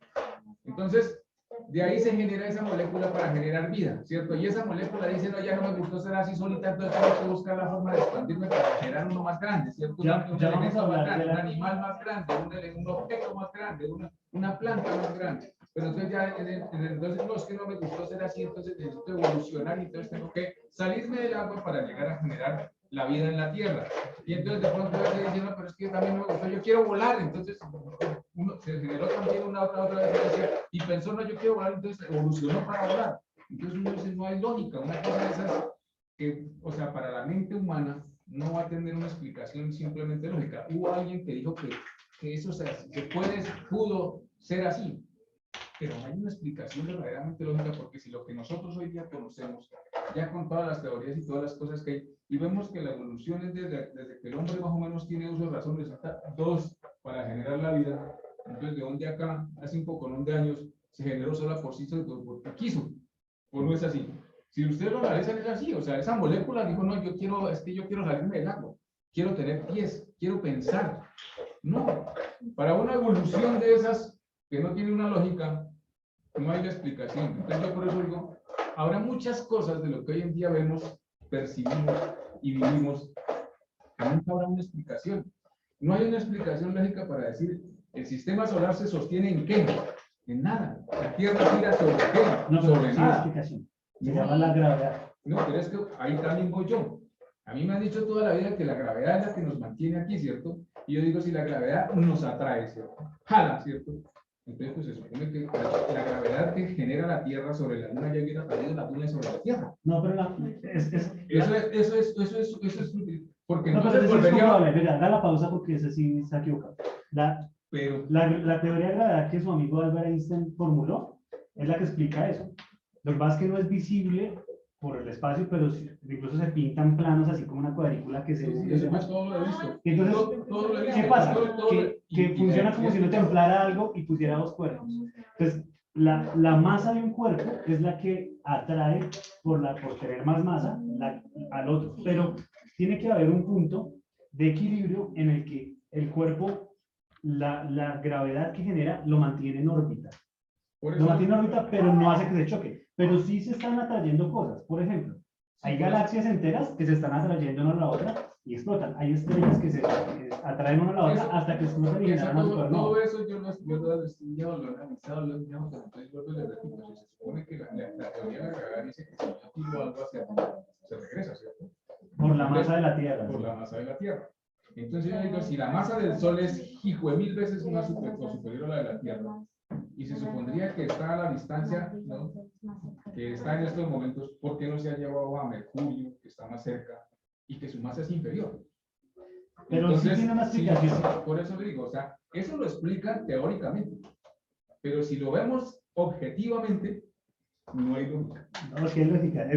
Speaker 5: Entonces, De ahí se genera esa molécula para generar vida, ¿cierto? Y esa molécula dice, no, ya no me gustó ser así solita, entonces tengo que buscar la forma de expandirme para generar uno más grande, ¿cierto?
Speaker 1: Ya
Speaker 5: Un
Speaker 1: vamos a
Speaker 5: elemento
Speaker 1: hablar
Speaker 5: más
Speaker 1: de
Speaker 5: grande,
Speaker 1: la-
Speaker 5: un animal más grande, un objeto más grande, una planta más grande. Pero entonces ya, entonces no, es que no me gustó ser así, entonces necesito evolucionar y entonces tengo que salirme del agua para llegar a generar la vida en la tierra. Y entonces de pronto yo estoy diciendo, pero es que también no me gustó, yo quiero volar, entonces uno se generó también una otra diferencia y pensó, no, yo quiero volar, entonces evolucionó para volar. Entonces uno dice, no hay lógica, una cosa de esas que, o sea, para la mente humana no va a tener una explicación simplemente lógica. Hubo alguien que dijo que eso se pudo ser así, pero no hay una explicación verdaderamente lógica, porque si lo que nosotros hoy día conocemos, ya con todas las teorías y todas las cosas que hay, y vemos que la evolución es desde que el hombre más o menos tiene uso de razón, necesita dos para generar la vida, entonces de donde acá, hace un poco, de años, se generó sola por sí, porque quiso, o no es así. Si ustedes lo analizan, es así, o sea, esa molécula dijo, no, yo quiero salirme del agua, quiero tener pies, quiero pensar. No, para una evolución de esas que no tiene una lógica, no hay la explicación. Entonces yo por eso digo, habrá muchas cosas de lo que hoy en día vemos, percibimos y vivimos, que nunca habrá una explicación. No hay una explicación lógica para decir, el sistema solar se sostiene en qué, en nada. La Tierra gira sobre qué,
Speaker 1: No, pero
Speaker 5: sobre
Speaker 1: sí hay
Speaker 5: nada.
Speaker 1: explicación. Se llama la gravedad.
Speaker 5: No, pero es que ahí también voy yo. A mí me han dicho toda la vida que la gravedad es la que nos mantiene aquí, ¿cierto? Y yo digo, si la gravedad nos atrae, ¿cierto? Jala, ¿cierto? Entonces, pues se supone que la gravedad que genera la Tierra sobre la Luna ya hubiera traído la Luna sobre la Tierra.
Speaker 1: No, pero
Speaker 5: Eso es porque
Speaker 1: no, pero
Speaker 5: entonces
Speaker 1: eso es
Speaker 5: volvería...
Speaker 1: comprobable. Mira, da la pausa porque ese sí se ha equivocado.
Speaker 5: Pero,
Speaker 1: La teoría de gravedad que su amigo Albert Einstein formuló es la que explica eso. Lo que pasa es que no es visible por el espacio, pero incluso se pintan planos así como una cuadrícula que se...
Speaker 5: sí, eso pues todo lo he visto.
Speaker 1: Entonces,
Speaker 5: Todo lo he visto.
Speaker 1: ¿qué pasa?
Speaker 5: Todo
Speaker 1: Que funciona como si uno templara algo y pusiera dos cuerpos. Entonces, la masa de un cuerpo es la que atrae por tener más masa al otro. Pero tiene que haber un punto de equilibrio en el que el cuerpo, la gravedad que genera, lo mantiene en órbita. Lo mantiene en órbita, pero no hace que se choque. Pero sí se están atrayendo cosas. Por ejemplo, hay galaxias enteras que se están atrayendo una a la otra y explotan. Hay estrellas que se atraen una a la otra hasta que explotan y generan una supernova.
Speaker 5: Todo eso yo lo he estudiado, lo he analizado, lo he estudiado, pero entonces vuelvo y le repito, se supone que la teoría de la gravedad dice que si yo tiro algo hacia arriba, se regresa, ¿cierto?
Speaker 1: Por la masa de la Tierra.
Speaker 5: Por la masa de la Tierra. Entonces yo digo, si la masa del Sol es hijo de 1000 veces más superior a la de la Tierra, y se supondría que está a la distancia, ¿no?, que está en estos momentos, ¿por qué no se ha llevado a Mercurio, que está más cerca, y que su masa es inferior?
Speaker 1: Pero entonces, sí tiene una explicación.
Speaker 5: Sí, por eso le digo, o sea, eso lo explican teóricamente, pero si lo vemos objetivamente, no hay lógica.
Speaker 1: No, es que es lógica.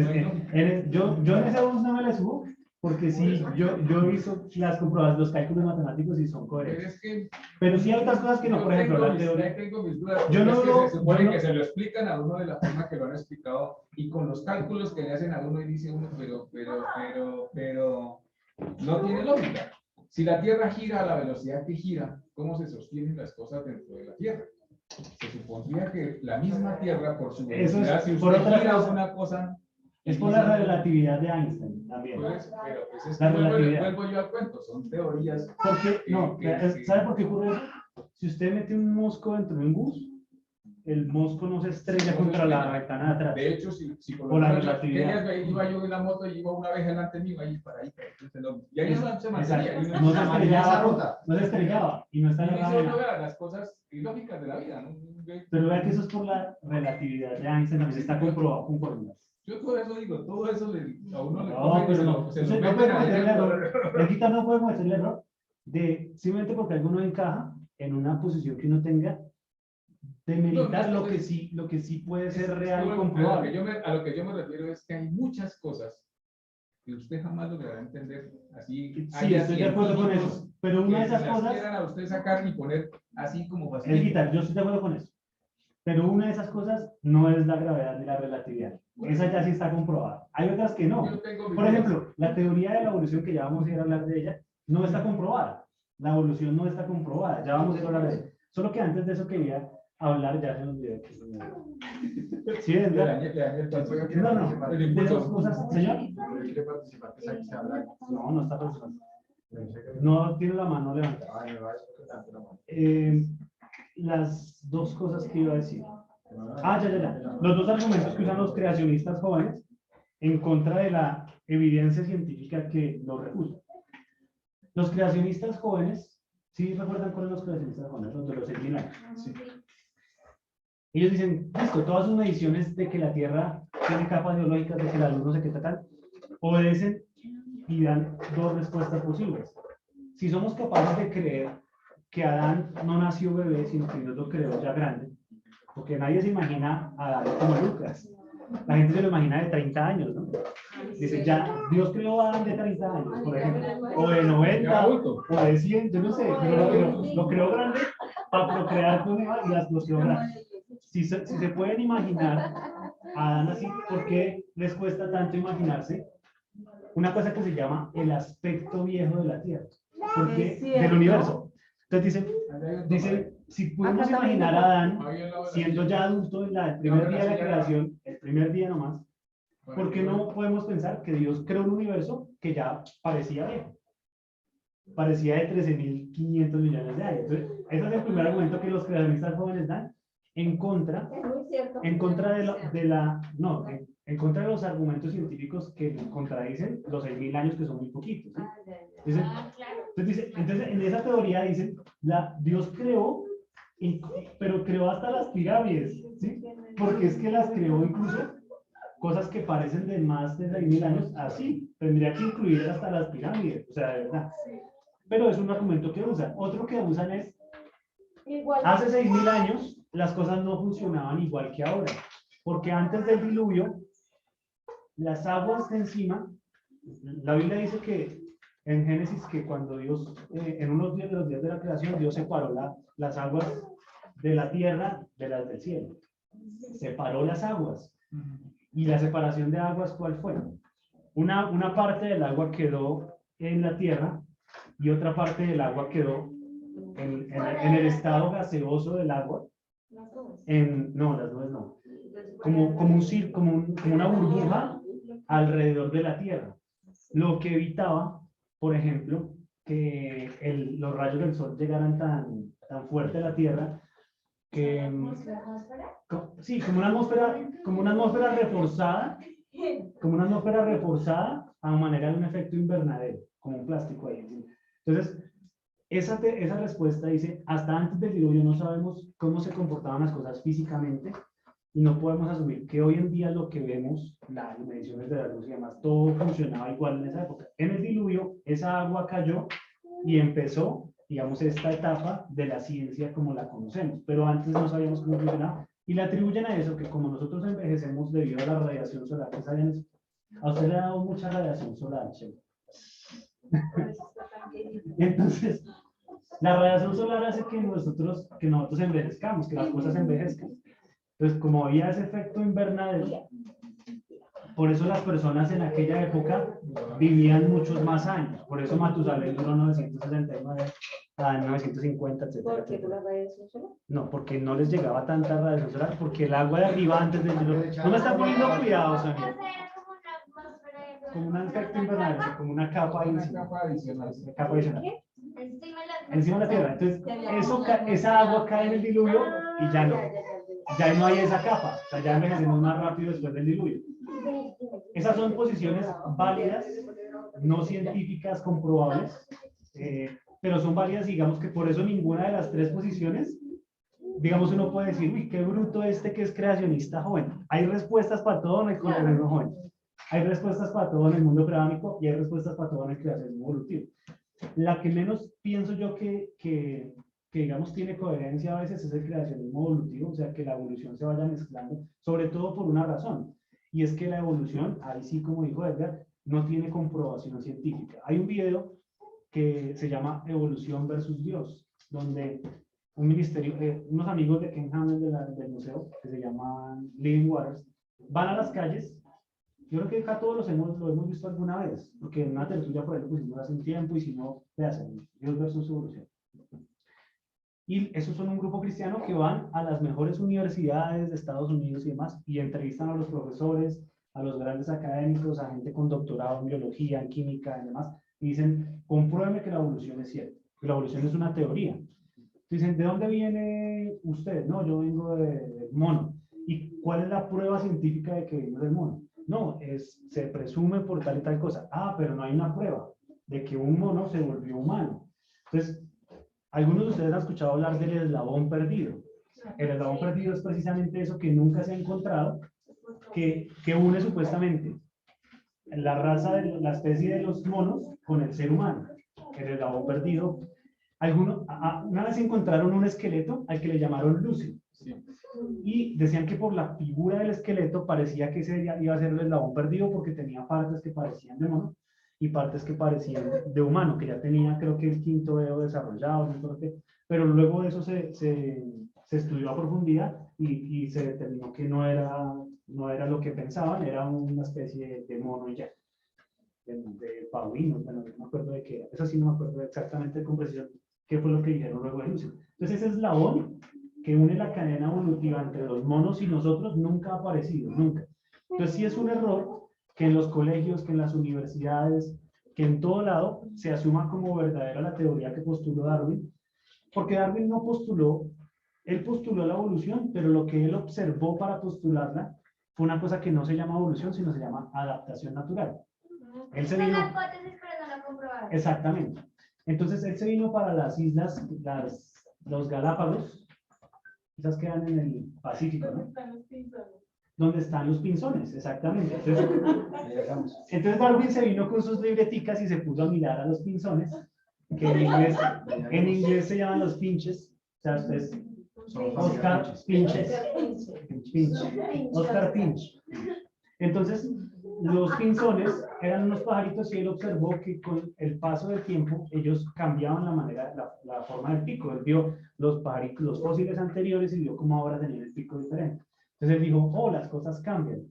Speaker 1: Yo en ese bus no me le subo, porque sí, yo he visto las comprobadas, los cálculos matemáticos y son coherentes. Pero sí hay otras cosas que no, por ejemplo, la teoría.
Speaker 5: Tengo mis dudas,
Speaker 1: Yo no
Speaker 5: se supone que se lo explican a uno de la forma que lo han explicado y con los cálculos que le hacen a uno y dice uno, pero no tiene lógica. Si la Tierra gira a la velocidad que gira, ¿cómo se sostienen las cosas dentro de la Tierra? Se supondría que la misma Tierra, por su velocidad, si usted gira una cosa...
Speaker 1: Es por la relatividad de Einstein también.
Speaker 5: Pues, pero pues es
Speaker 1: La
Speaker 5: que
Speaker 1: relatividad.
Speaker 5: vuelvo yo al cuento, son teorías.
Speaker 1: Porque, no, ¿sabe por qué ocurre eso? Si usted mete un mosco dentro de un bus, el mosco no se estrella contra la ventana de atrás.
Speaker 5: De hecho, si
Speaker 1: por la relatividad.
Speaker 5: Iba yo en la moto y iba una vez delante mío ahí para ahí. Y ahí no se mantenía.
Speaker 1: No se estrellaba, no se estrellaba y no está en la
Speaker 5: eso
Speaker 1: cadena.
Speaker 5: las cosas ilógicas de la vida, ¿no?
Speaker 1: Pero vea que eso es por la relatividad de Einstein, también está comprobado con fórmulas.
Speaker 5: Yo todo eso digo, todo eso a uno le
Speaker 1: No, pero no.
Speaker 5: se lo
Speaker 1: No
Speaker 5: meten
Speaker 1: puede
Speaker 5: a
Speaker 1: cometer el
Speaker 5: leer.
Speaker 1: error. Aquí también puede cometer el error de simplemente porque alguno encaja en una posición que uno tenga, de meditar lo que sí puede ser real y comprobable.
Speaker 5: A lo que yo me refiero es que hay muchas cosas que usted jamás logrará entender así.
Speaker 1: Sí, estoy de acuerdo con eso. Pero una de esas cosas.
Speaker 5: Quieran a usted sacar y poner así como fácil.
Speaker 1: Yo estoy de acuerdo con eso. Pero una de esas cosas no es la gravedad ni la relatividad. Esa ya sí está comprobada. Hay otras que no. Por ejemplo, la teoría de la evolución, que ya vamos a ir a hablar de ella, no está comprobada. La evolución no está comprobada. Ya vamos a ir a hablar de ella. Solo que antes de eso quería hablar, ya se nos olvidó que sí, es verdad. No, no,
Speaker 5: El
Speaker 1: de
Speaker 5: impulso.
Speaker 1: dos cosas, señor.
Speaker 4: ¿Quiere participar? Que sabe que se habla.
Speaker 1: No, no está participando. No tiene la mano levantada.
Speaker 4: Ay, me va a desconectar la mano.
Speaker 1: Las dos cosas que iba a decir. Ya. Los dos argumentos que usan los creacionistas jóvenes en contra de la evidencia científica que lo refuta. Los creacionistas jóvenes, ¿sí recuerdan cuáles son los creacionistas jóvenes? Los de los 6.000 años. Sí. Ellos dicen, listo, todas sus mediciones de que la Tierra tiene capas geológicas, de que la luz no sé qué tal, obedecen y dan dos respuestas posibles. Si somos capaces de creer que Adán no nació bebé, sino que Dios lo creó ya grande, porque nadie se imagina a Adán como Lucas. La gente se lo imagina de 30 años, ¿no? Dice, ya, Dios creó a Adán de 30 años, por ejemplo, o de 90, o de 100, yo no sé, pero lo creó grande para procrear con Eva y los creó grandes. Si se pueden imaginar a Adán así, ¿por qué les cuesta tanto imaginarse una cosa que se llama el aspecto viejo de la Tierra? Porque del universo. Entonces dicen, si podemos imaginar a Adán siendo ya adulto en el primer día de la creación, el primer día nomás, ¿por qué no podemos pensar que Dios creó un universo que ya parecía viejo? Parecía de 13.500 millones de años. Entonces, ese es el primer argumento que los creacionistas jóvenes dan en contra en contra de los argumentos científicos que contradicen los 6.000 años, que son muy poquitos. ¿Sí? Entonces, en esa teoría dicen, Dios creó, pero creó hasta las pirámides, ¿sí? Porque es que las creó incluso cosas que parecen de más de 6.000 años, así, tendría que incluir hasta las pirámides, o sea, de verdad. Pero es un argumento que usan. Otro que usan es, hace 6.000 años las cosas no funcionaban igual que ahora, porque antes del diluvio, las aguas de encima, la Biblia dice que en Génesis que cuando Dios, en unos días de los días de la creación, Dios separó las aguas de la tierra de las del cielo. Separó las aguas. ¿Y la separación de aguas cuál fue? Una parte del agua quedó en la tierra y otra parte del agua quedó en el estado gaseoso del agua. No, las nubes no. Como una burbuja alrededor de la tierra. Lo que evitaba, por ejemplo, que los rayos del sol llegaran tan fuerte a la tierra que sí, como una atmósfera reforzada a manera de un efecto invernadero, como un plástico ahí. ¿Sí? Entonces, esa respuesta dice, hasta antes del diluvio no sabemos cómo se comportaban las cosas físicamente y no podemos asumir que hoy en día lo que vemos, las mediciones de la luz y demás, todo funcionaba igual en esa época. En el diluvio, esa agua cayó y empezó, digamos, esta etapa de la ciencia como la conocemos, pero antes no sabíamos cómo funcionaba y le atribuyen a eso que como nosotros envejecemos debido a la radiación solar, ¿qué saben eso? A usted le ha dado mucha radiación solar, che. Entonces, la radiación solar hace que nosotros envejezcamos, que las cosas envejezcan. Entonces, como había ese efecto invernadero, por eso las personas en aquella época vivían muchos más años. Por eso Matusalén duró 969 a 950, etc.
Speaker 2: ¿Por qué por la radiación solar?
Speaker 1: No, porque no les llegaba tanta radiación solar, porque el agua de arriba antes del diluvio. No me están poniendo cuidado, Sonia. Como un efecto invernadero, como una capa adicional. Una capa adicional. Encima de la tierra. Entonces, esa agua cae en el diluvio y ya no. Ya no hay esa capa. O sea, ya envejecemos más rápido después del diluvio. Esas son posiciones válidas, no científicas, comprobables, pero son válidas, digamos que por eso ninguna de las tres posiciones, digamos, uno puede decir, uy, qué bruto este que es creacionista joven. Hay respuestas para todo en el creacionismo joven. Hay respuestas para todo en el mundo predámico y hay respuestas para todo en el creacionismo evolutivo. La que menos pienso yo que digamos tiene coherencia a veces es el creacionismo evolutivo, o sea, que la evolución se vaya mezclando, sobre todo por una razón, y es que la evolución, ahí sí, como dijo Edgar, no tiene comprobación científica. Hay un video que se llama Evolución versus Dios, donde un ministerio, unos amigos de Ken Hamel del museo, que se llaman Living Waters, van a las calles. Yo creo que acá todos lo hemos visto alguna vez, porque en una tertulia por ahí lo pusimos hace un tiempo, y si no, le hacen Dios versus evolución. Y esos son un grupo cristiano que van a las mejores universidades de Estados Unidos y demás, y entrevistan a los profesores, a los grandes académicos, a gente con doctorado en biología, en química y demás, y dicen, compruébeme que la evolución es cierta, que la evolución es una teoría. Dicen, ¿de dónde viene usted? No, yo vengo del mono. ¿Y cuál es la prueba científica de que vengo del mono? No, se presume por tal y tal cosa. Ah, pero no hay una prueba de que un mono se volvió humano. Entonces, algunos de ustedes han escuchado hablar del eslabón perdido. El eslabón perdido es precisamente eso que nunca se ha encontrado, que une supuestamente la raza, la especie de los monos con el ser humano. El eslabón perdido. Una vez encontraron un esqueleto al que le llamaron Lucy.
Speaker 5: Sí.
Speaker 1: Y decían que por la figura del esqueleto parecía que ese iba a ser el eslabón perdido porque tenía partes que parecían de mono y partes que parecían de humano, que ya tenía creo que el quinto dedo desarrollado, no creo que, pero luego de eso se estudió a profundidad y se determinó que no era lo que pensaban, era una especie de mono ya, de pavino, bueno, no me acuerdo de qué era, eso sí no me acuerdo exactamente con precisión qué fue lo que dijeron luego de Lucy. Entonces ese eslabón que une la cadena evolutiva entre los monos y nosotros nunca ha aparecido, nunca. Entonces sí es un error que en los colegios, que en las universidades, que en todo lado se asuma como verdadera la teoría que postuló Darwin, porque Darwin no postuló, él postuló la evolución, pero lo que él observó para postularla fue una cosa que no se llama evolución, sino se llama adaptación natural. Él se
Speaker 8: Fue
Speaker 1: vino,
Speaker 8: la hipótesis, pero no la comprobaron.
Speaker 1: exactamente. Entonces él se vino para las islas, los Galápagos, esas quedan en el Pacífico, ¿no? Donde están los pinzones, exactamente. Entonces Darwin se vino con sus libreticas y se puso a mirar a los pinzones, que en inglés se llaman los pinches. O sea, ustedes, Oscar Pinches. Oscar Pinch. Entonces, los pinzones eran unos pajaritos y él observó que con el paso del tiempo ellos cambiaban la manera, la forma del pico. Él vio los pajaritos, los fósiles anteriores y vio cómo ahora tenían el pico diferente. Entonces él dijo, oh, las cosas cambian.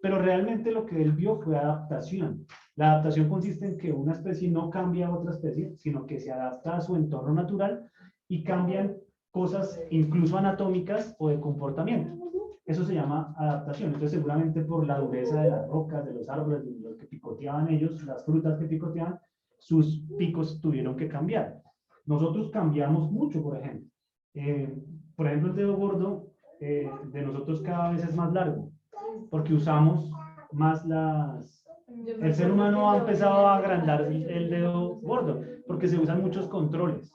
Speaker 1: Pero realmente lo que él vio fue adaptación. La adaptación consiste en que una especie no cambia a otra especie, sino que se adapta a su entorno natural y cambian cosas incluso anatómicas o de comportamiento. Eso se llama adaptación. Entonces seguramente por la dureza de las rocas, de los árboles, de los que picoteaban ellos, las frutas que picoteaban, sus picos tuvieron que cambiar. Nosotros cambiamos mucho, por ejemplo. El dedo gordo de nosotros cada vez es más largo, porque usamos más el ser humano ha empezado a agrandar el dedo gordo, porque se usan muchos controles.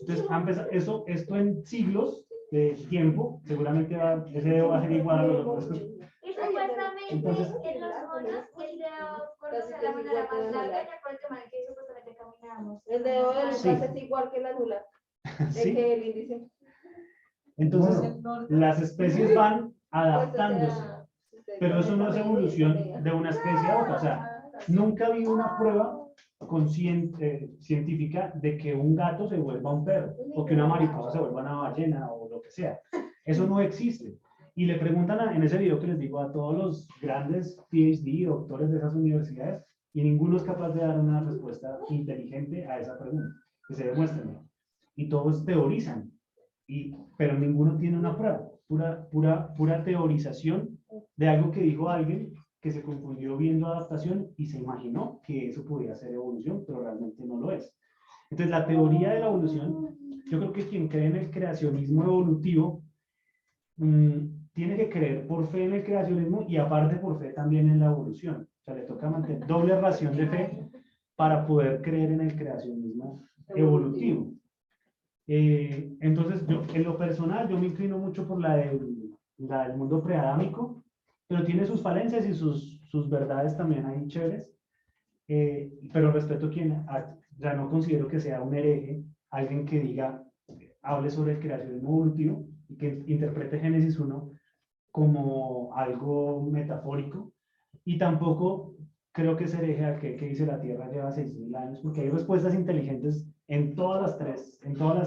Speaker 1: Entonces, esto en siglos de tiempo, seguramente ese dedo va a ser igual a los otros.
Speaker 8: Y supuestamente
Speaker 1: Entonces,
Speaker 8: en los monos el dedo gordo sea la manera más larga, ya por el tema de que supuestamente caminábamos.
Speaker 2: El dedo del
Speaker 1: Sí.
Speaker 2: brazo es igual que la nula,
Speaker 1: ¿sí?
Speaker 2: que el índice.
Speaker 1: Entonces, las especies van adaptándose, pero eso no es evolución de una especie a otra. O sea, nunca ha habido una prueba científica de que un gato se vuelva un perro, o que una mariposa se vuelva una ballena, o lo que sea. Eso no existe. Y le preguntan en ese video que les digo a todos los grandes PhD, doctores de esas universidades, y ninguno es capaz de dar una respuesta inteligente a esa pregunta. Que se demuestren. Y todos teorizan. Pero ninguno tiene una prueba, pura teorización de algo que dijo alguien que se confundió viendo adaptación y se imaginó que eso podía ser evolución, pero realmente no lo es. Entonces, la teoría de la evolución, yo creo que quien cree en el creacionismo evolutivo tiene que creer por fe en el creacionismo y aparte por fe también en la evolución. O sea, le toca mantener doble ración de fe para poder creer en el creacionismo evolutivo. Entonces, yo, en lo personal, yo me inclino mucho por la del mundo preadámico, pero tiene sus falencias y sus verdades también ahí chéveres. Pero respeto ya no considero que sea un hereje, alguien que diga, hable sobre el creacionismo evolutivo y que interprete Génesis 1 como algo metafórico. Y tampoco creo que es hereje aquel que dice la Tierra lleva 6.000 años, porque hay respuestas inteligentes en todas las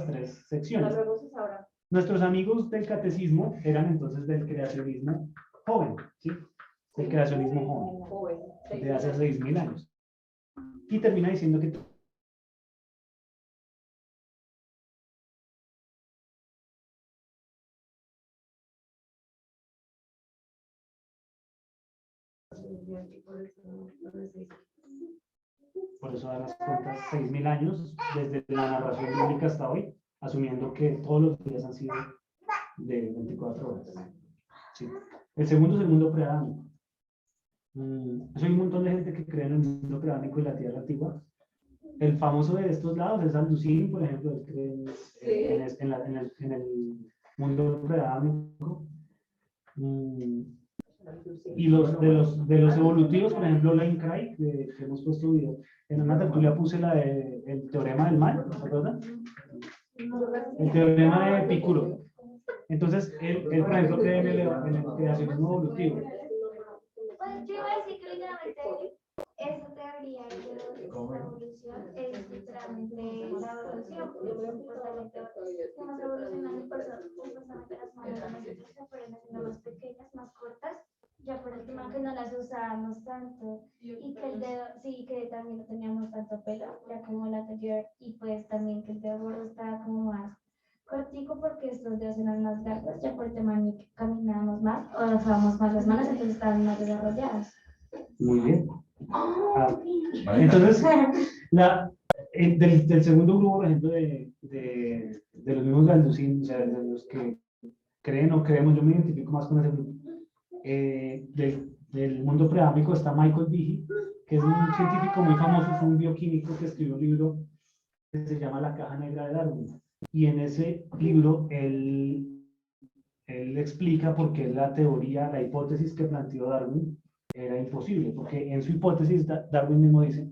Speaker 1: tres secciones. Nuestros amigos del catecismo eran entonces del creacionismo joven, ¿sí? Del creacionismo joven, de hace 6.000 años. Y termina diciendo que
Speaker 2: Dios y por eso no se hizo.
Speaker 1: Por eso dan las cuentas 6.000 años desde la narración bíblica hasta hoy, asumiendo que todos los días han sido de 24 horas. Sí. El segundo es el mundo preadámico. Hay un montón de gente que cree en el mundo preadámico y la tierra antigua. El famoso de estos lados es Alducín, por ejemplo, él cree en el mundo preadámico. Y de los evolutivos, por ejemplo, Lane Craig, que hemos puesto video. En una tertulia puse el teorema del mal, ¿se acuerdan? El teorema de Epicuro. Entonces, él por ejemplo, cree en el creacionismo evolutivo.
Speaker 8: Pues yo iba a decir que literalmente esa teoría de la evolución es literalmente la evolución, porque supuestamente fuimos evolucionando y por eso supuestamente las manos de nosotros se fueron haciendo más pequeñas, más cortas, ya por el tema que no las usábamos tanto y que el dedo, sí, que también no teníamos tanto pelo, ya como el anterior, y pues también que el dedo gordo estaba como más cortico porque estos dedos eran más largos, ya por el tema de que caminábamos más o usábamos más las manos, entonces estaban más desarrolladas.
Speaker 1: Muy bien. Entonces, del segundo grupo, por ejemplo, de los mismos Galducín, o sea, de los que creen o creemos, yo me identifico más con ese grupo. Del mundo preámico está Michael Behe, que es un científico muy famoso, es un bioquímico que escribió un libro que se llama La Caja Negra de Darwin. Y en ese libro él explica por qué la teoría, la hipótesis que planteó Darwin era imposible, porque en su hipótesis Darwin mismo dice,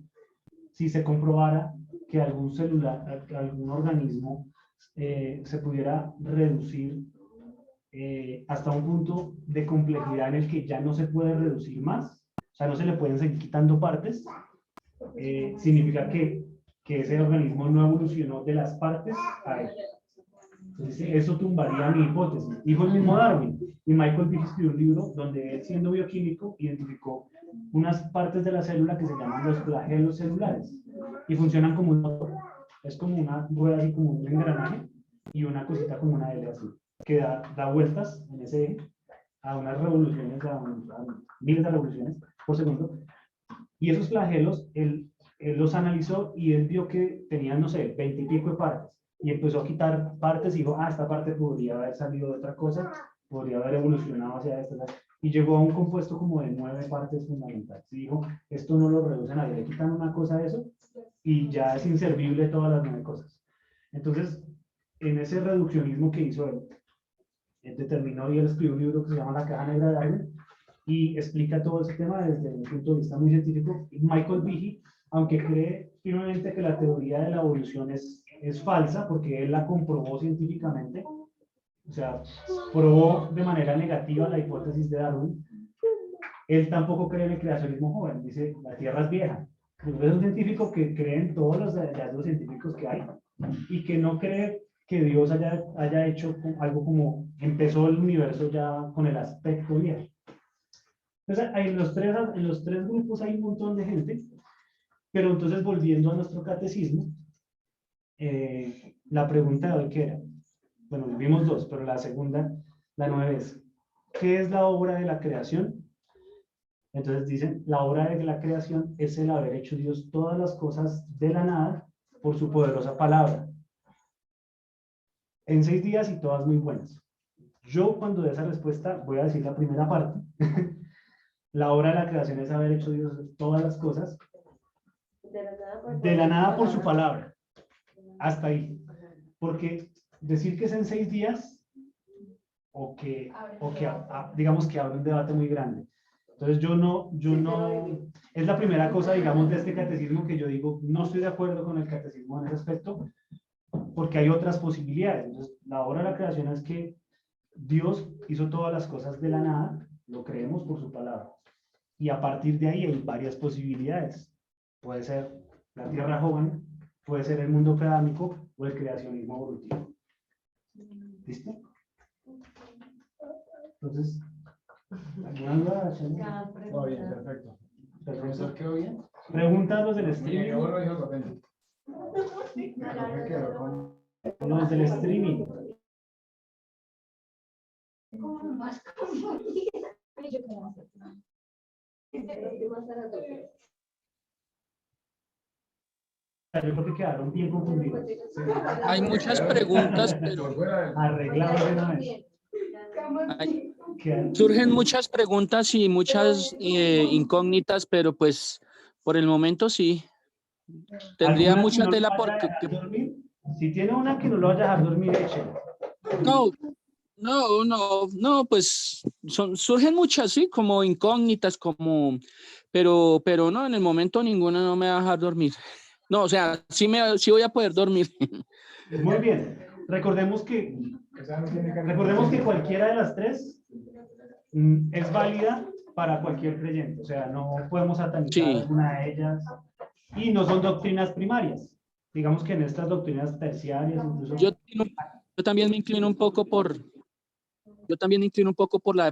Speaker 1: si se comprobara que algún algún organismo se pudiera reducir hasta un punto de complejidad en el que ya no se puede reducir más, o sea, no se le pueden seguir quitando partes, significa que ese organismo no evolucionó de las partes a él. Entonces, eso tumbaría mi hipótesis. Dijo el mismo Darwin. Y Michael Behe escribió un libro donde él, siendo bioquímico, identificó unas partes de la célula que se llaman los flagelos celulares y funcionan como un motor. Es como una rueda, así como un engranaje y una cosita como una L así, que da vueltas en ese eje a unas revoluciones, a miles de revoluciones por segundo. Y esos flagelos, él los analizó y él vio que tenían, no sé, 20 y pico de partes. Y empezó a quitar partes y dijo, esta parte podría haber salido de otra cosa, podría haber evolucionado hacia esta. Y llegó a un compuesto como de 9 partes fundamentales. Y dijo, esto no lo reduce a nadie, le quitan una cosa de eso y ya es inservible todas las 9 cosas. Entonces, en ese reduccionismo que hizo él determinó y él escribió un libro que se llama La Caja Negra de Darwin y explica todo ese tema desde un punto de vista muy científico. Michael Behe, aunque cree firmemente que la teoría de la evolución es falsa, porque él la comprobó científicamente, o sea, probó de manera negativa la hipótesis de Darwin, él tampoco cree en el creacionismo joven, dice, la Tierra es vieja. Es un científico que cree en todos los hallazgos científicos que hay y que no cree que Dios haya hecho algo como empezó el universo ya con el aspecto viejo. Entonces, en los tres grupos hay un montón de gente, pero entonces volviendo a nuestro catecismo, la pregunta de hoy que era, bueno, vimos dos, pero la segunda, la 9 es, ¿qué es la obra de la creación? Entonces dicen, la obra de la creación es el haber hecho Dios todas las cosas de la nada por su poderosa palabra. En 6 días y todas muy buenas. Yo cuando dé esa respuesta voy a decir la primera parte. La obra de la creación es haber hecho Dios todas las cosas de la nada por su palabra. Hasta ahí. Porque decir que es en 6 días o que digamos que abre un debate muy grande. Entonces yo no, es la primera cosa, digamos, de este catecismo que yo digo, no estoy de acuerdo con el catecismo en ese aspecto, porque hay otras posibilidades. Entonces, la obra de la creación es que Dios hizo todas las cosas de la nada, lo creemos por su palabra. Y a partir de ahí hay varias posibilidades. Puede ser la tierra joven, puede ser el mundo preádámico o el creacionismo evolutivo. ¿Listo? Entonces, ¿alguna duda?
Speaker 5: Todo bien, perfecto. ¿El profesor quedó bien?
Speaker 1: Preguntas los del streaming.
Speaker 5: Bueno, dijo potente.
Speaker 1: Los del streaming. Yo creo que quedaron bien confundidos.
Speaker 3: Hay muchas preguntas, pero
Speaker 1: Arreglamos de una vez.
Speaker 3: surgen muchas preguntas y muchas incógnitas, pero pues por el momento sí. Tendría
Speaker 1: ¿Alguna que
Speaker 3: mucha
Speaker 1: no
Speaker 3: tela
Speaker 1: lo vaya a
Speaker 3: porque
Speaker 1: dejar dormir? Si tiene una que no lo vaya a dejar dormir, échela.
Speaker 3: no, pues surgen muchas, sí, como incógnitas, pero no, en el momento ninguna no me va a dejar dormir. No, o sea, sí voy a poder dormir.
Speaker 1: Muy bien. Recordemos que cualquiera de las tres es válida para cualquier creyente. O sea, no podemos satanizar
Speaker 3: Sí.
Speaker 1: alguna de ellas. Y no son doctrinas primarias. Digamos que en estas doctrinas terciarias, incluso.
Speaker 3: Yo también me inclino un poco por la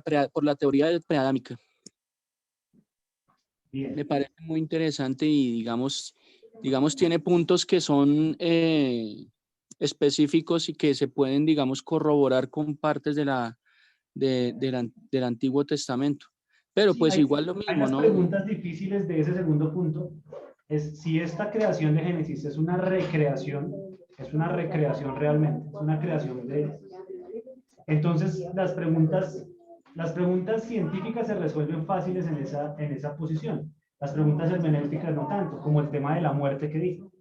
Speaker 3: teoría preadámica.
Speaker 1: Bien.
Speaker 3: Me parece muy interesante y digamos tiene puntos que son específicos y que se pueden, digamos, corroborar con partes del Antiguo Testamento. Pero
Speaker 1: Sí,
Speaker 3: pues igual lo
Speaker 1: hay
Speaker 3: mismo,
Speaker 1: las
Speaker 3: ¿no?
Speaker 1: preguntas difíciles de ese segundo punto es si esta creación de Génesis es una recreación realmente, es una creación de... Entonces, las preguntas científicas se resuelven fáciles en esa posición. Las preguntas hermenéuticas no tanto, como el tema de la muerte que dijo.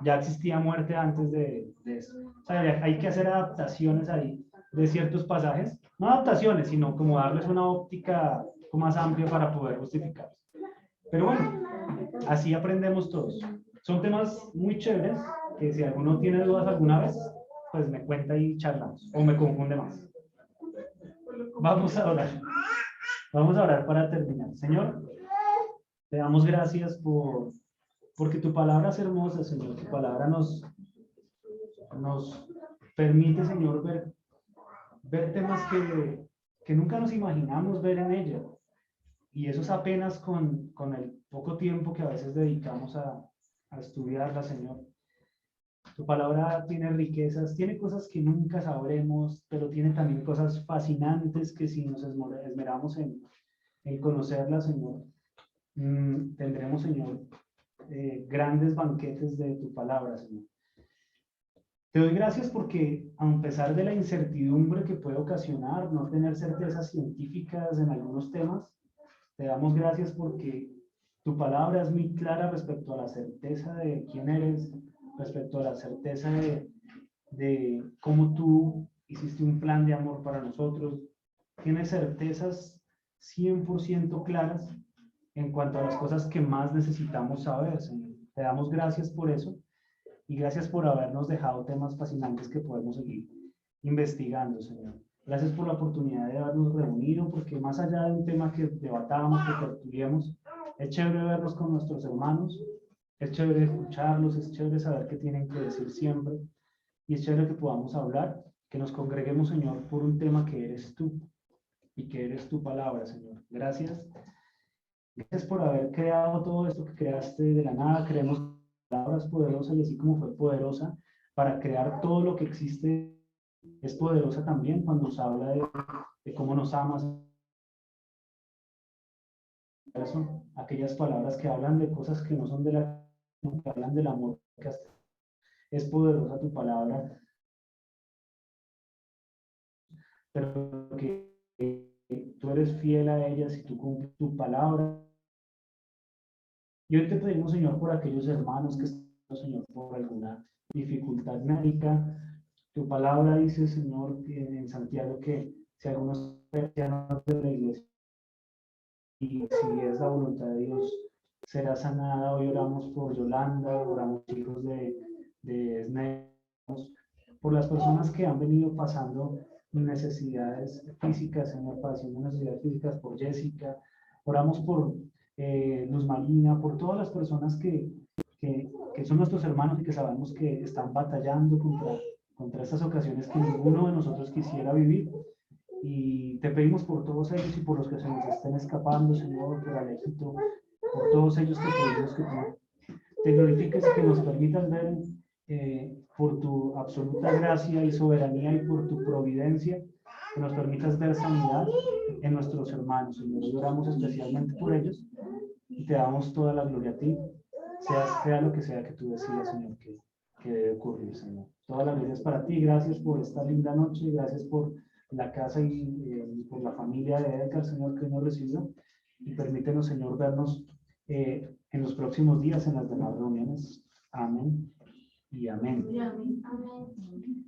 Speaker 1: Ya existía muerte antes de eso. O sea, hay que hacer adaptaciones ahí de ciertos pasajes. No adaptaciones, sino como darles una óptica más amplia para poder justificar. Pero bueno, así aprendemos todos. Son temas muy chéveres que si alguno tiene dudas alguna vez, pues me cuenta y charlamos. O me confunde más. Vamos a orar. Vamos a orar para terminar. Señor, te damos gracias porque tu palabra es hermosa, Señor. Tu palabra nos permite, Señor, ver temas que nunca nos imaginamos ver en ella. Y eso es apenas con el poco tiempo que a veces dedicamos a estudiarla, Señor. Tu palabra tiene riquezas, tiene cosas que nunca sabremos, pero tiene también cosas fascinantes que si nos esmeramos en conocerla, Señor, tendremos, Señor, grandes banquetes de tu palabra, Señor. Te doy gracias porque, a pesar de la incertidumbre que puede ocasionar no tener certezas científicas en algunos temas, te damos gracias porque tu palabra es muy clara respecto a la certeza de quién eres, respecto a la certeza de cómo tú hiciste un plan de amor para nosotros. Tienes certezas 100% claras en cuanto a las cosas que más necesitamos saber, Señor. Te damos gracias por eso y gracias por habernos dejado temas fascinantes que podemos seguir investigando, Señor. Gracias por la oportunidad de habernos reunido, porque más allá de un tema que debatamos, que tertuliamos, es chévere verlos con nuestros hermanos, es chévere escucharlos, es chévere saber qué tienen que decir siempre, y es chévere que podamos hablar, que nos congreguemos, Señor, por un tema que eres tú, y que eres tu palabra, Señor. Gracias. Gracias por haber creado todo esto que creaste de la nada. Creemos palabras poderosas y así como fue poderosa para crear todo lo que existe, es poderosa también cuando nos habla de cómo nos amas. Aquellas palabras que hablan de cosas que no son de la, que hablan del amor. Es poderosa tu palabra, pero que tú eres fiel a ellas y tú cumples tu palabra. Y hoy te pedimos, Señor, por aquellos hermanos que están, Señor, por alguna dificultad médica. Tu palabra dice, Señor, en Santiago, que si algunos cristianos de la iglesia y si es la voluntad de Dios, será sanada. Hoy oramos por Yolanda, oramos por hijos de Esne, por las personas que han venido pasando necesidades físicas, Señor, padeciendo necesidades físicas, por Jessica, oramos por Luz Marina, por todas las personas que son nuestros hermanos y que sabemos que están batallando contra estas ocasiones que ninguno de nosotros quisiera vivir. Y te pedimos por todos ellos y por los que se nos estén escapando, Señor, por Alejito, por todos ellos que pedimos que tú te glorifiques y que nos permitas ver por tu absoluta gracia y soberanía y por tu providencia, que nos permitas ver sanidad en nuestros hermanos, Señor. Y oramos especialmente por ellos y te damos toda la gloria a ti. sea lo que sea que tú decidas, Señor, que debe ocurrir, Señor. Toda la gloria es para ti. Gracias por esta linda noche. Gracias por la casa y por la familia de Edgar, Señor, que nos recibió. Y permítenos, Señor, vernos en los próximos días en las demás reuniones. Amén y amén.
Speaker 8: Amén.